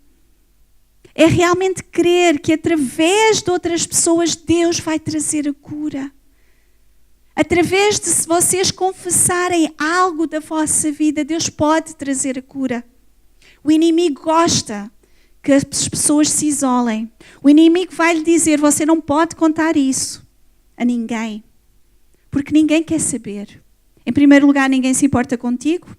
É realmente crer que através de outras pessoas Deus vai trazer a cura. Através de se vocês confessarem algo da vossa vida, Deus pode trazer a cura. O inimigo gosta que as pessoas se isolem. O inimigo vai lhe dizer, você não pode contar isso a ninguém. Porque ninguém quer saber. Em primeiro lugar, ninguém se importa contigo.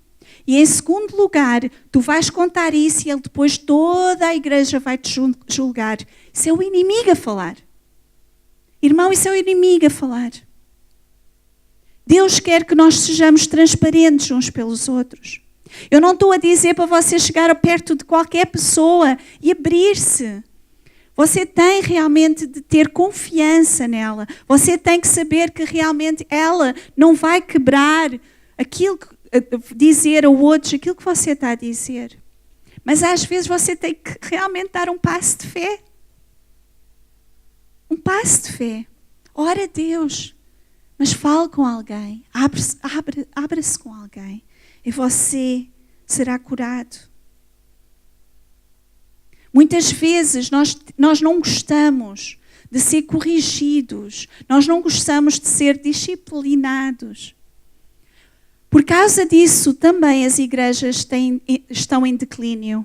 E em segundo lugar, tu vais contar isso e ele depois toda a igreja vai te julgar. Isso é o inimigo a falar. Irmão, isso é o inimigo a falar. Deus quer que nós sejamos transparentes uns pelos outros. Eu não estou a dizer para você chegar perto de qualquer pessoa e abrir-se. Você tem realmente de ter confiança nela. Você tem que saber que realmente ela não vai quebrar aquilo que dizer a outros aquilo que você está a dizer. Mas às vezes você tem que realmente dar um passo de fé. Um passo de fé. Ora a Deus. Mas fale com alguém. Abra-se com alguém. E você será curado. Muitas vezes nós não gostamos de ser corrigidos. Nós não gostamos de ser disciplinados. Por causa disso, também as igrejas estão em declínio.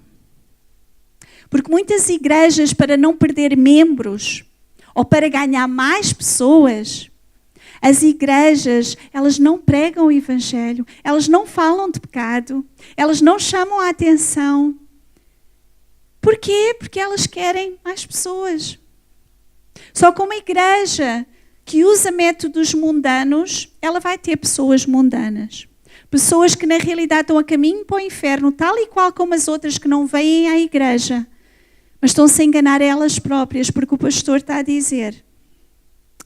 Porque muitas igrejas, para não perder membros, ou para ganhar mais pessoas, as igrejas, elas não pregam o Evangelho, elas não falam de pecado, elas não chamam a atenção. Por quê? Porque elas querem mais pessoas. Só que uma igreja que usa métodos mundanos, ela vai ter pessoas mundanas. Pessoas que na realidade estão a caminho para o inferno, tal e qual como as outras que não vêm à igreja. Mas estão-se a enganar elas próprias, porque o pastor está a dizer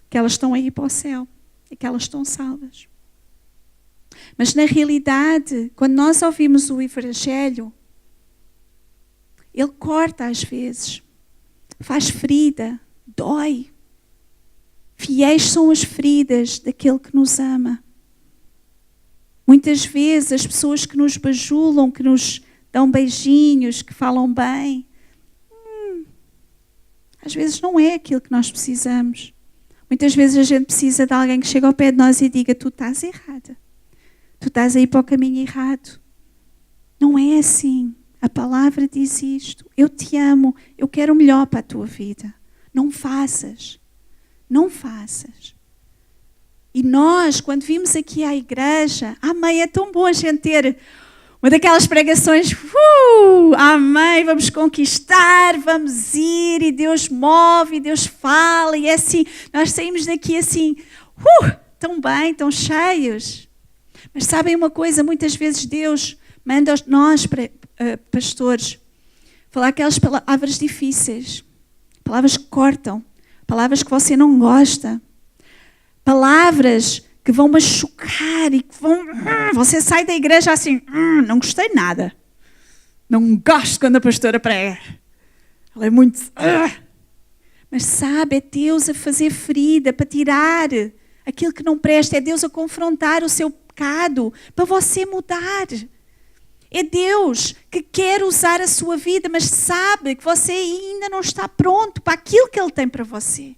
que elas estão a ir para o céu e que elas estão salvas. Mas na realidade, quando nós ouvimos o Evangelho, ele corta às vezes, faz ferida, dói. Fiéis são as feridas daquele que nos ama. Muitas vezes as pessoas que nos bajulam, que nos dão beijinhos, que falam bem, às vezes não é aquilo que nós precisamos. Muitas vezes a gente precisa de alguém que chegue ao pé de nós e diga, tu estás errada. Tu estás a ir para o caminho errado. Não é assim. A palavra diz isto. Eu te amo. Eu quero o melhor para a tua vida. Não faças. Não faças. E nós, quando vimos aqui à igreja, amém, é tão bom a gente ter uma daquelas pregações, amém, vamos conquistar, vamos ir, e Deus move, e Deus fala, e é assim, nós saímos daqui assim, tão bem, tão cheios. Mas sabem uma coisa, muitas vezes Deus manda nós, pastores, falar aquelas palavras difíceis, palavras que cortam, palavras que você não gosta, palavras que vão machucar e que vão... Você sai da igreja assim, não gostei nada. Não gosto quando a pastora prega. Ela é muito... Mas sabe, é Deus a fazer ferida, para tirar aquilo que não presta. É Deus a confrontar o seu pecado, para você mudar. É Deus que quer usar a sua vida, mas sabe que você ainda não está pronto para aquilo que Ele tem para você.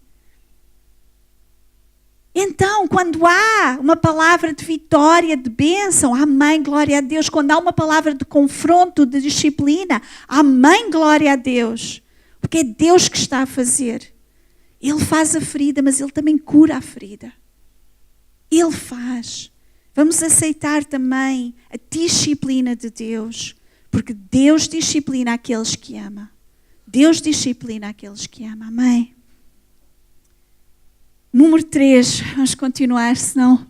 Então, quando há uma palavra de vitória, de bênção, amém, glória a Deus. Quando há uma palavra de confronto, de disciplina, amém, glória a Deus. Porque é Deus que está a fazer. Ele faz a ferida, mas Ele também cura a ferida. Ele faz. Vamos aceitar também a disciplina de Deus, porque Deus disciplina aqueles que ama. Deus disciplina aqueles que ama. Amém. Número 3, vamos continuar, senão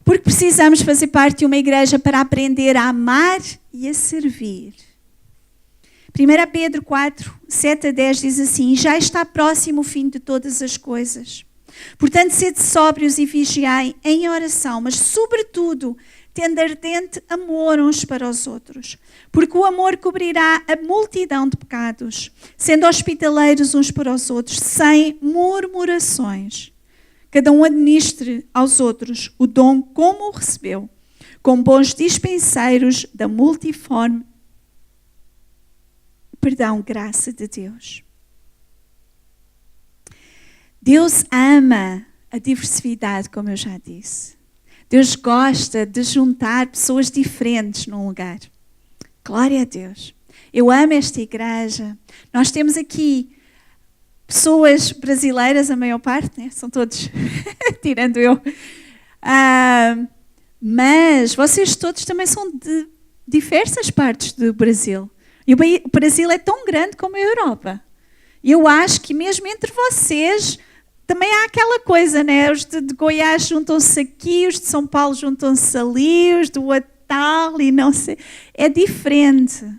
Porque precisamos fazer parte de uma igreja para aprender a amar e a servir. 1 Pedro 4, 7 a 10 diz assim: já está próximo o fim de todas as coisas. Portanto, sede sóbrios e vigiai em oração, mas sobretudo, tendo ardente amor uns para os outros. Porque o amor cobrirá a multidão de pecados, sendo hospitaleiros uns para os outros, sem murmurações. Cada um administre aos outros o dom como o recebeu, como bons dispenseiros da multiforme graça de Deus. Deus ama a diversidade, como eu já disse. Deus gosta de juntar pessoas diferentes num lugar. Glória a Deus. Eu amo esta igreja. Nós temos aqui pessoas brasileiras, a maior parte, né? São todos, tirando eu. Mas vocês todos também são de diversas partes do Brasil. E o Brasil é tão grande como a Europa. E eu acho que mesmo entre vocês também há aquela coisa, né? Os de Goiás juntam-se aqui, os de São Paulo juntam-se ali, os do Atal e não sei. É diferente.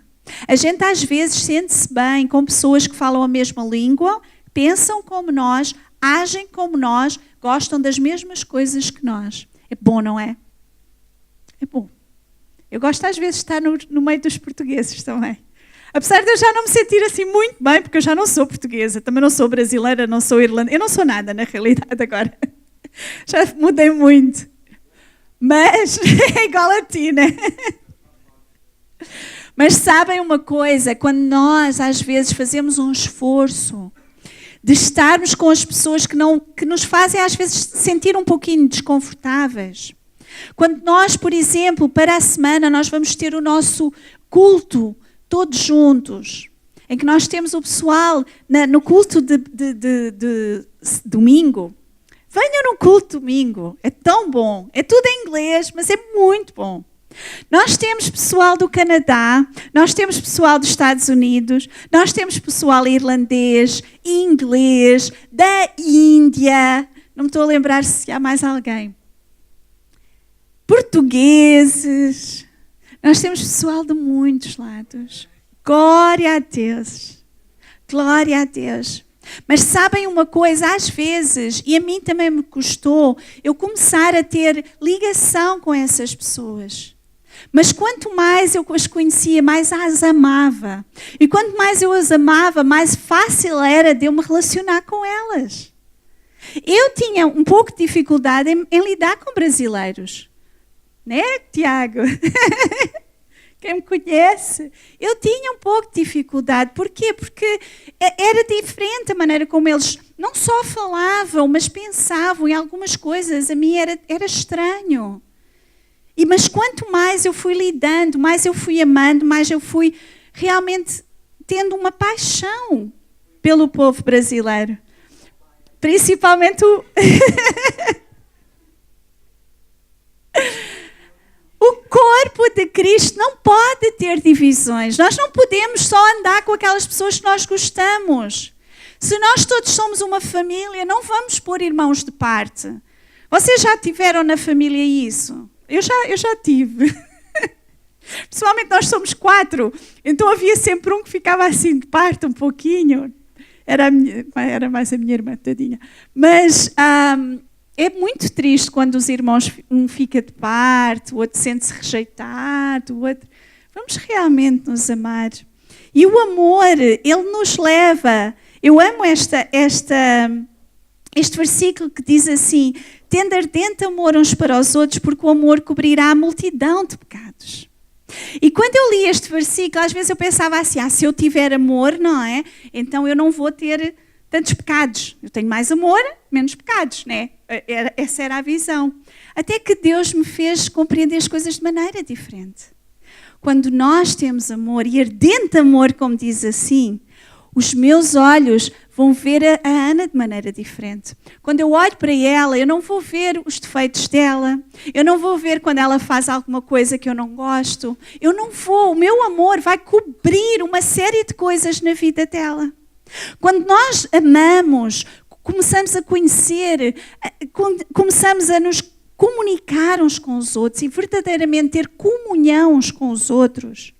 A gente às vezes sente-se bem com pessoas que falam a mesma língua, pensam como nós, agem como nós, gostam das mesmas coisas que nós. É bom, não é? É bom. Eu gosto às vezes de estar no meio dos portugueses também. Apesar de eu já não me sentir assim muito bem, porque eu já não sou portuguesa, também não sou brasileira, não sou irlandesa, eu não sou nada na realidade agora. Já mudei muito. Mas é igual a ti, né? Mas sabem uma coisa? Quando nós às vezes fazemos um esforço de estarmos com as pessoas que nos fazem às vezes sentir um pouquinho desconfortáveis. Quando nós, por exemplo, para a semana nós vamos ter o nosso culto todos juntos, em que nós temos o pessoal no culto de domingo. Venham no culto domingo, é tão bom. É tudo em inglês, mas é muito bom. Nós temos pessoal do Canadá, nós temos pessoal dos Estados Unidos, nós temos pessoal irlandês, inglês, da Índia, não me estou a lembrar se há mais alguém. Portugueses, nós temos pessoal de muitos lados. Glória a Deus, glória a Deus. Mas sabem uma coisa, às vezes, e a mim também me custou, eu começar a ter ligação com essas pessoas. Mas quanto mais eu as conhecia, mais as amava. E quanto mais eu as amava, mais fácil era de eu me relacionar com elas. Eu tinha um pouco de dificuldade em lidar com brasileiros. Né, Tiago? Quem me conhece? Eu tinha um pouco de dificuldade. Porquê? Porque era diferente a maneira como eles não só falavam, mas pensavam em algumas coisas. A mim era estranho. Mas quanto mais eu fui lidando, mais eu fui amando, mais eu fui realmente tendo uma paixão pelo povo brasileiro. Principalmente o corpo de Cristo não pode ter divisões. Nós não podemos só andar com aquelas pessoas que nós gostamos. Se nós todos somos uma família, não vamos pôr irmãos de parte. Vocês já tiveram na família isso? Eu já tive. Pessoalmente nós somos 4, então havia sempre um que ficava assim de parte um pouquinho. Era mais a minha irmã, tadinha. Mas é muito triste quando os irmãos, um fica de parte, o outro sente-se rejeitado, o outro... Vamos realmente nos amar. E o amor, ele nos leva... Eu amo este versículo que diz assim: tendo ardente amor uns para os outros, porque o amor cobrirá a multidão de pecados. E quando eu li este versículo, às vezes eu pensava assim, se eu tiver amor, não é? Então eu não vou ter tantos pecados. Eu tenho mais amor, menos pecados, né? Essa era a visão. Até que Deus me fez compreender as coisas de maneira diferente. Quando nós temos amor, e ardente amor, como diz assim, os meus olhos vão ver a Ana de maneira diferente. Quando eu olho para ela, eu não vou ver os defeitos dela. Eu não vou ver quando ela faz alguma coisa que eu não gosto. Eu não vou. O meu amor vai cobrir uma série de coisas na vida dela. Quando nós amamos, começamos a conhecer, começamos a nos comunicar uns com os outros e verdadeiramente ter comunhão uns com os outros,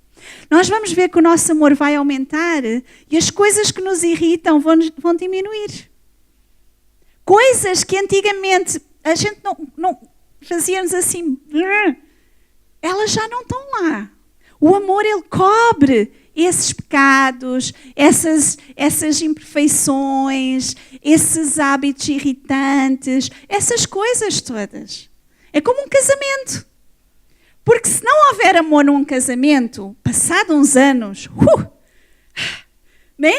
nós vamos ver que o nosso amor vai aumentar e as coisas que nos irritam vão diminuir. Coisas que antigamente a gente não fazíamos assim, elas já não estão lá. O amor, ele cobre esses pecados, essas imperfeições, esses hábitos irritantes, essas coisas todas. É como um casamento. Porque se não houver amor num casamento, passado uns anos, né?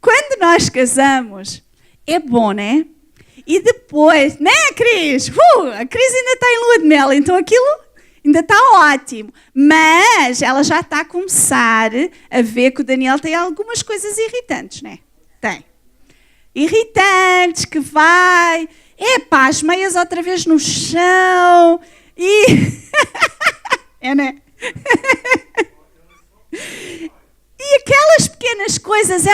Quando nós casamos, é bom, né? E depois, né, Cris? A Cris ainda está em lua de mel, então aquilo ainda está ótimo. Mas ela já está a começar a ver que o Daniel tem algumas coisas irritantes, né? Tem. Irritantes, que vai... Epá, as meias outra vez no chão e... é, né? E aquelas pequenas coisas,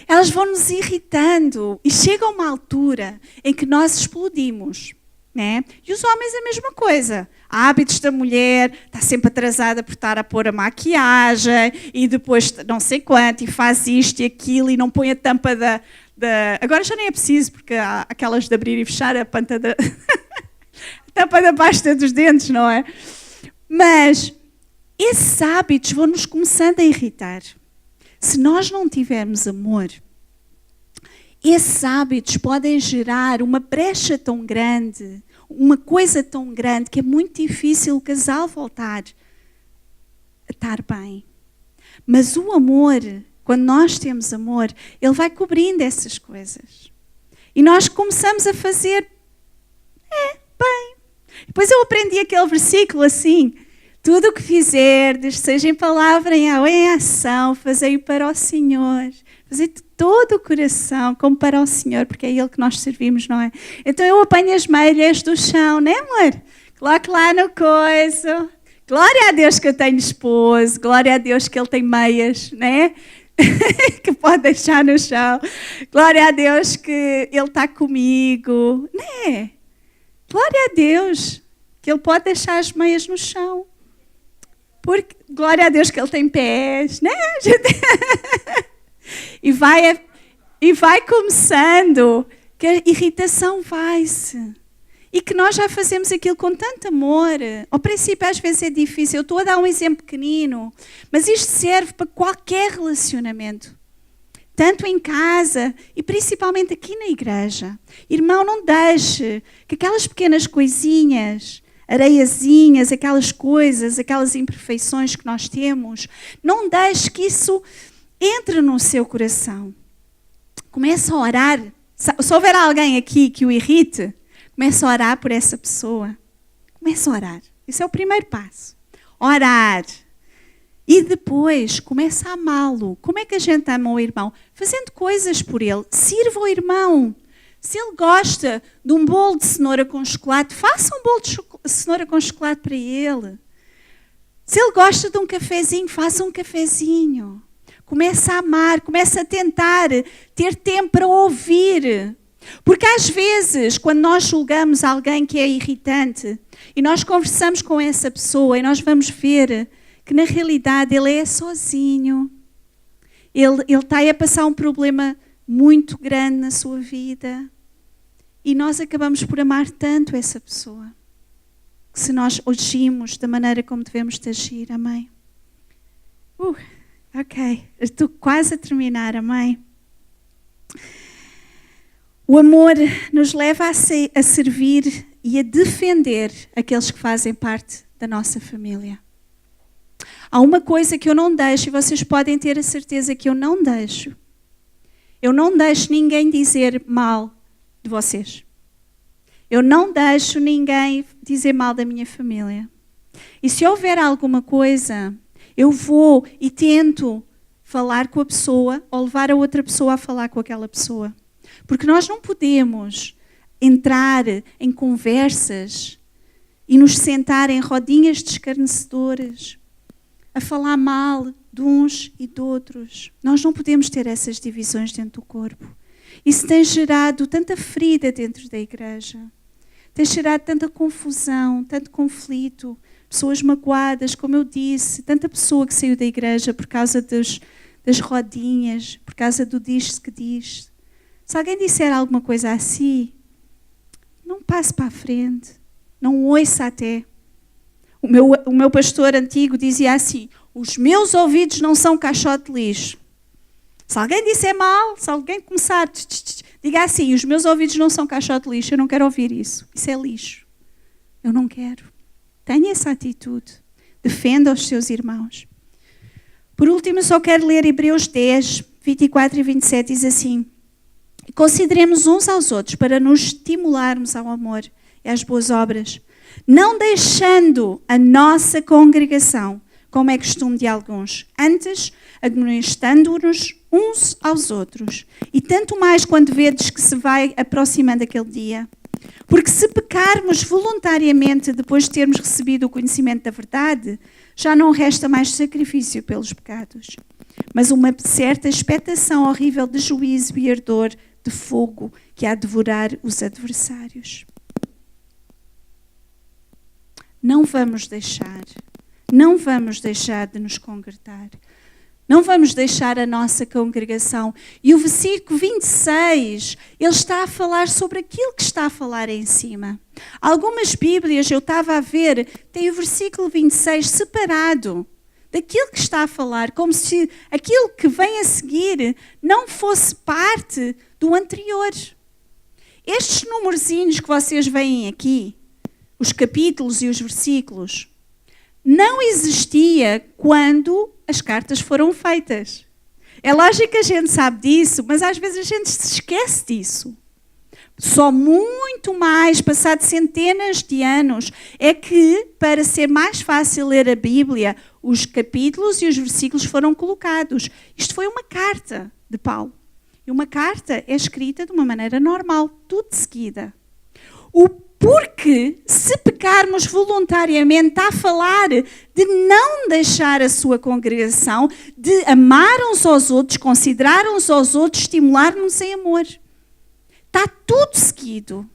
elas vão nos irritando. E chega uma altura em que nós explodimos, né? E os homens a mesma coisa. Há hábitos da mulher, está sempre atrasada por estar a pôr a maquiagem e depois não sei quanto, e faz isto e aquilo e não põe a tampa da... Agora já nem é preciso, porque há aquelas de abrir e fechar a tampa da pasta dos dentes, não é? Mas esses hábitos vão nos começando a irritar. Se nós não tivermos amor, esses hábitos podem gerar uma brecha tão grande, uma coisa tão grande, que é muito difícil o casal voltar a estar bem. Mas o amor... Quando nós temos amor, ele vai cobrindo essas coisas. E nós começamos a fazer, bem. Depois eu aprendi aquele versículo assim, tudo o que fizerdes, seja em palavra ou em ação, fazei-o para o Senhor. Fazei de todo o coração, como para o Senhor, porque é Ele que nós servimos, não é? Então eu apanho as meias do chão, né, amor? Coloco lá no coiso. Glória a Deus que eu tenho esposo, glória a Deus que Ele tem meias, né? Que pode deixar no chão. Glória a Deus que Ele está comigo. Né? Glória a Deus que Ele pode deixar as meias no chão. Porque, glória a Deus que Ele tem pés. Né? E vai começando que a irritação vai-se. E que nós já fazemos aquilo com tanto amor. Ao princípio às vezes é difícil. Eu estou a dar um exemplo pequenino. Mas isto serve para qualquer relacionamento. Tanto em casa e principalmente aqui na igreja. Irmão, não deixe que aquelas pequenas coisinhas, areiazinhas, aquelas coisas, aquelas imperfeições que nós temos, não deixe que isso entre no seu coração. Comece a orar. Se houver alguém aqui que o irrite, comece a orar por essa pessoa. Comece a orar. Isso é o primeiro passo. Orar. E depois, comece a amá-lo. Como é que a gente ama o irmão? Fazendo coisas por ele. Sirva o irmão. Se ele gosta de um bolo de cenoura com chocolate, faça um bolo de cenoura com chocolate para ele. Se ele gosta de um cafezinho, faça um cafezinho. Comece a amar, comece a tentar ter tempo para ouvir. Porque às vezes, quando nós julgamos alguém que é irritante e nós conversamos com essa pessoa e nós vamos ver que na realidade ele é sozinho, ele está a passar um problema muito grande na sua vida e nós acabamos por amar tanto essa pessoa, que se nós agimos da maneira como devemos de agir, amém? Ok, estou quase a terminar, amém? O amor nos leva a servir e a defender aqueles que fazem parte da nossa família. Há uma coisa que eu não deixo, e vocês podem ter a certeza que eu não deixo. Eu não deixo ninguém dizer mal de vocês. Eu não deixo ninguém dizer mal da minha família. E se houver alguma coisa, eu vou e tento falar com a pessoa ou levar a outra pessoa a falar com aquela pessoa. Porque nós não podemos entrar em conversas e nos sentar em rodinhas de escarnecedores, a falar mal de uns e de outros. Nós não podemos ter essas divisões dentro do corpo. Isso tem gerado tanta ferida dentro da igreja. Tem gerado tanta confusão, tanto conflito, pessoas magoadas, como eu disse, tanta pessoa que saiu da igreja por causa das rodinhas, por causa do diz-se que diz. Se alguém disser alguma coisa assim, não passe para a frente, não ouça até. O meu pastor antigo dizia assim: os meus ouvidos não são caixote de lixo. Se alguém disser mal, se alguém começar, diga assim: os meus ouvidos não são caixote de lixo, eu não quero ouvir isso. Isso é lixo. Eu não quero. Tenha essa atitude. Defenda os seus irmãos. Por último, eu só quero ler Hebreus 10, 24 e 27, diz assim: consideremos uns aos outros para nos estimularmos ao amor e às boas obras, não deixando a nossa congregação, como é costume de alguns, antes admoestando-nos uns aos outros, e tanto mais quando vedes que se vai aproximando aquele dia. Porque se pecarmos voluntariamente depois de termos recebido o conhecimento da verdade, já não resta mais sacrifício pelos pecados, mas uma certa expectação horrível de juízo e ardor de fogo que há de devorar os adversários. Não vamos deixar de nos congregar. Não vamos deixar a nossa congregação. E o versículo 26, ele está a falar sobre aquilo que está a falar em cima. Algumas Bíblias, eu estava a ver, tem o versículo 26 separado daquilo que está a falar, como se aquilo que vem a seguir não fosse parte do anterior. Estes numerozinhos que vocês veem aqui, os capítulos e os versículos, não existia quando as cartas foram feitas. É lógico que a gente sabe disso, mas às vezes a gente se esquece disso. Só muito mais, passado centenas de anos, é que, para ser mais fácil ler a Bíblia, os capítulos e os versículos foram colocados. Isto foi uma carta de Paulo. E uma carta é escrita de uma maneira normal, tudo de seguida. Porque se pecarmos voluntariamente, está a falar de não deixar a sua congregação, de amar uns aos outros, considerar uns aos outros, estimular-nos em amor. Está tudo seguido.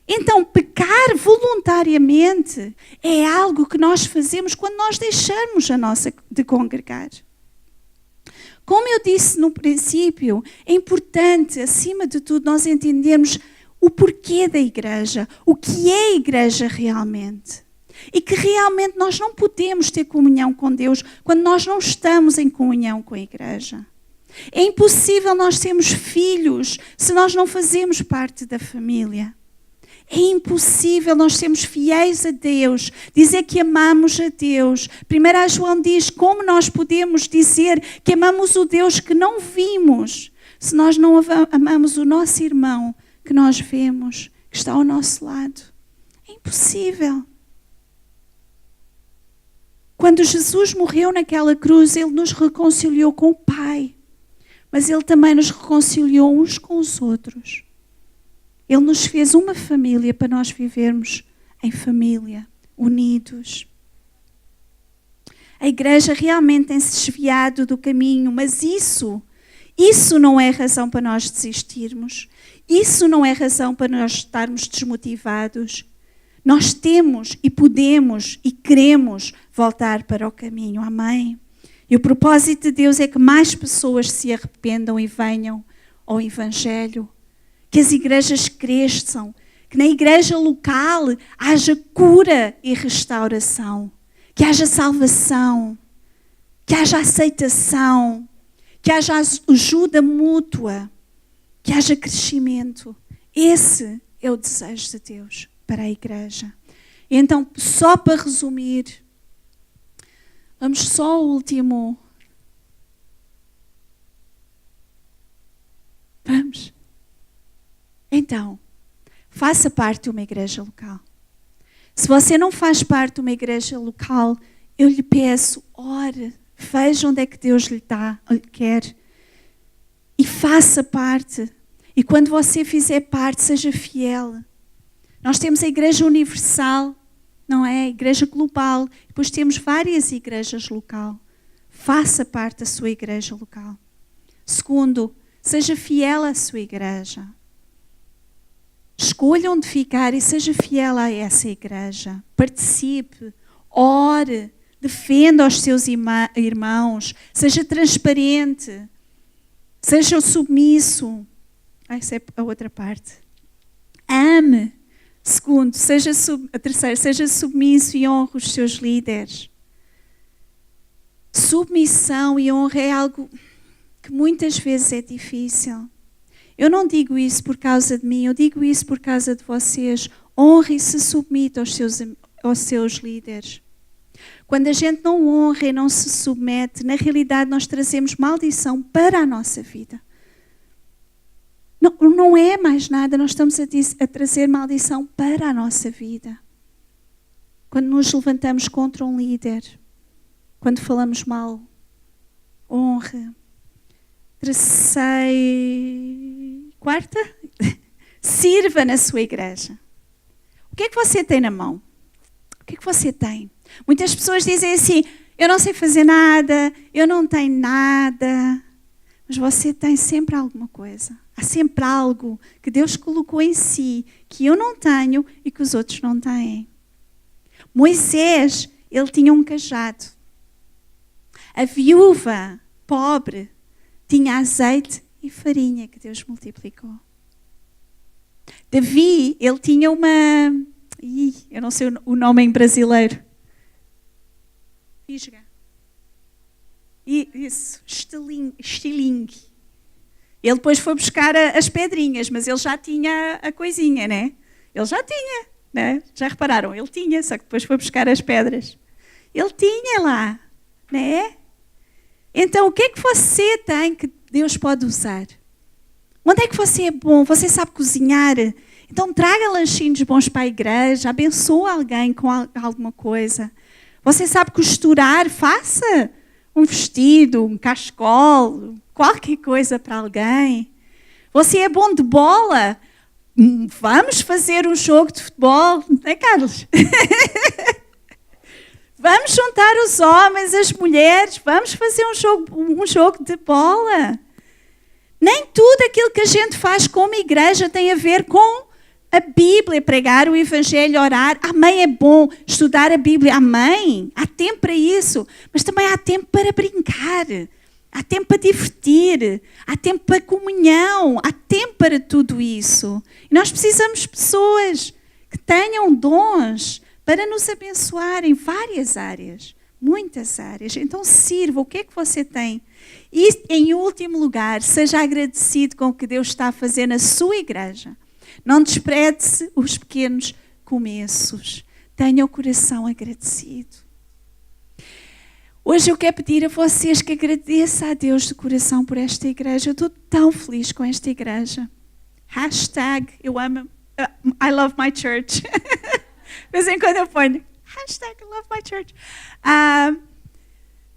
Então, pecar voluntariamente é algo que nós fazemos quando nós deixamos a nossa de congregar. Como eu disse no princípio, é importante, acima de tudo, nós entendermos o porquê da igreja, o que é a igreja realmente. E que realmente nós não podemos ter comunhão com Deus quando nós não estamos em comunhão com a igreja. É impossível nós sermos filhos se nós não fazemos parte da família. É impossível nós sermos fiéis a Deus, dizer que amamos a Deus. 1 João diz: como nós podemos dizer que amamos o Deus que não vimos, se nós não amamos o nosso irmão que nós vemos, que está ao nosso lado? É impossível. Quando Jesus morreu naquela cruz, Ele nos reconciliou com o Pai, mas Ele também nos reconciliou uns com os outros. Ele nos fez uma família para nós vivermos em família, unidos. A igreja realmente tem-se desviado do caminho, mas isso não é razão para nós desistirmos. Isso não é razão para nós estarmos desmotivados. Nós temos e podemos e queremos voltar para o caminho. Amém? E o propósito de Deus é que mais pessoas se arrependam e venham ao Evangelho. Que as igrejas cresçam. Que na igreja local haja cura e restauração. Que haja salvação. Que haja aceitação. Que haja ajuda mútua. Que haja crescimento. Esse é o desejo de Deus para a igreja. E então, só para resumir, vamos só ao último. Vamos. Então, faça parte de uma igreja local. Se você não faz parte de uma igreja local, eu lhe peço, ore, veja onde é que Deus lhe quer e faça parte. E quando você fizer parte, seja fiel. Nós temos a Igreja Universal, não é? A Igreja Global. Depois temos várias igrejas local. Faça parte da sua igreja local. Segundo, seja fiel à sua igreja. Escolha onde ficar e seja fiel a essa igreja. Participe, ore, defenda os seus irmãos, seja transparente, seja submisso. Essa é a outra parte. Ame. Segundo, terceiro, seja submisso e honre os seus líderes. Submissão e honra é algo que muitas vezes é difícil. Eu não digo isso por causa de mim, eu digo isso por causa de vocês. Honre e se submita aos seus líderes. Quando a gente não honra e não se submete, na realidade nós trazemos maldição para a nossa vida. Não é mais nada, nós estamos a trazer maldição para a nossa vida. Quando nos levantamos contra um líder, quando falamos mal, honra. Quarta, sirva na sua igreja. O que é que você tem na mão? O que é que você tem? Muitas pessoas dizem assim, eu não sei fazer nada, eu não tenho nada. Mas você tem sempre alguma coisa. Há sempre algo que Deus colocou em si, que eu não tenho e que os outros não têm. Moisés, ele tinha um cajado. A viúva pobre tinha azeite e farinha que Deus multiplicou. Davi, ele tinha uma... eu não sei o nome em brasileiro. Fisga. Isso, estilingue. Ele depois foi buscar as pedrinhas, mas ele já tinha a coisinha, né? Ele já tinha, né? Já repararam? Ele tinha, só que depois foi buscar as pedras. Ele tinha lá, né? Então, o que é que você tem que Deus pode usar? Onde é que você é bom? Você sabe cozinhar? Então, traga lanchinhos bons para a igreja, abençoa alguém com alguma coisa. Você sabe costurar? Faça um vestido, um cachecol, qualquer coisa para alguém. Você é bom de bola? Vamos fazer um jogo de futebol, não é, Carlos? Vamos juntar os homens, as mulheres, vamos fazer um jogo de bola. Nem tudo aquilo que a gente faz como igreja tem a ver com a Bíblia, pregar o Evangelho, orar. Amém, é bom estudar a Bíblia. Amém, há tempo para isso. Mas também há tempo para brincar. Há tempo para divertir. Há tempo para comunhão. Há tempo para tudo isso. E nós precisamos de pessoas que tenham dons para nos abençoar em várias áreas. Muitas áreas. Então sirva. O que é que você tem? E, em último lugar, seja agradecido com o que Deus está a fazer na sua igreja. Não despreze os pequenos começos. Tenha o coração agradecido. Hoje eu quero pedir a vocês que agradeçam a Deus de coração por esta igreja. Eu estou tão feliz com esta igreja. Hashtag, eu amo, I love my church. De vez em quando eu ponho, hashtag, I love my church.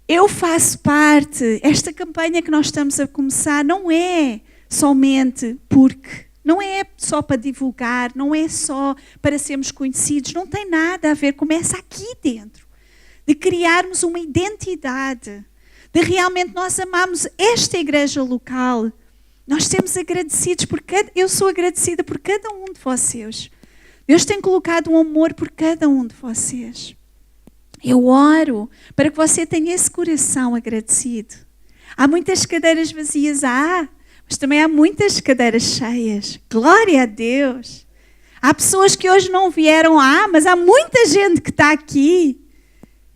Eu faço parte, esta campanha que nós estamos a começar não é somente porque... Não é só para divulgar, não é só para sermos conhecidos, não tem nada a ver, começa aqui dentro. De criarmos uma identidade, de realmente nós amarmos esta igreja local. Nós temos agradecidos eu sou agradecida por cada um de vocês. Deus tem colocado um amor por cada um de vocês. Eu oro para que você tenha esse coração agradecido. Há muitas cadeiras vazias, mas também há muitas cadeiras cheias. Glória a Deus. Há pessoas que hoje não vieram, mas há muita gente que está aqui.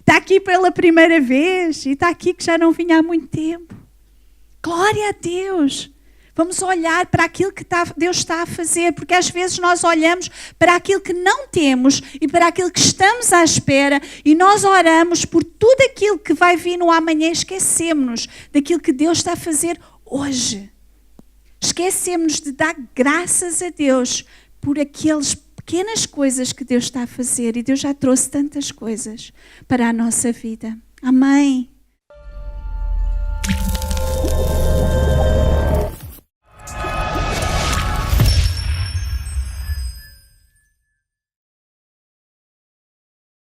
Está aqui pela primeira vez e está aqui que já não vinha há muito tempo. Glória a Deus. Vamos olhar para aquilo que Deus está a fazer, porque às vezes nós olhamos para aquilo que não temos e para aquilo que estamos à espera e nós oramos por tudo aquilo que vai vir no amanhã e esquecemos-nos daquilo que Deus está a fazer hoje. Esquecemos de dar graças a Deus por aquelas pequenas coisas que Deus está a fazer. E Deus já trouxe tantas coisas para a nossa vida. Amém.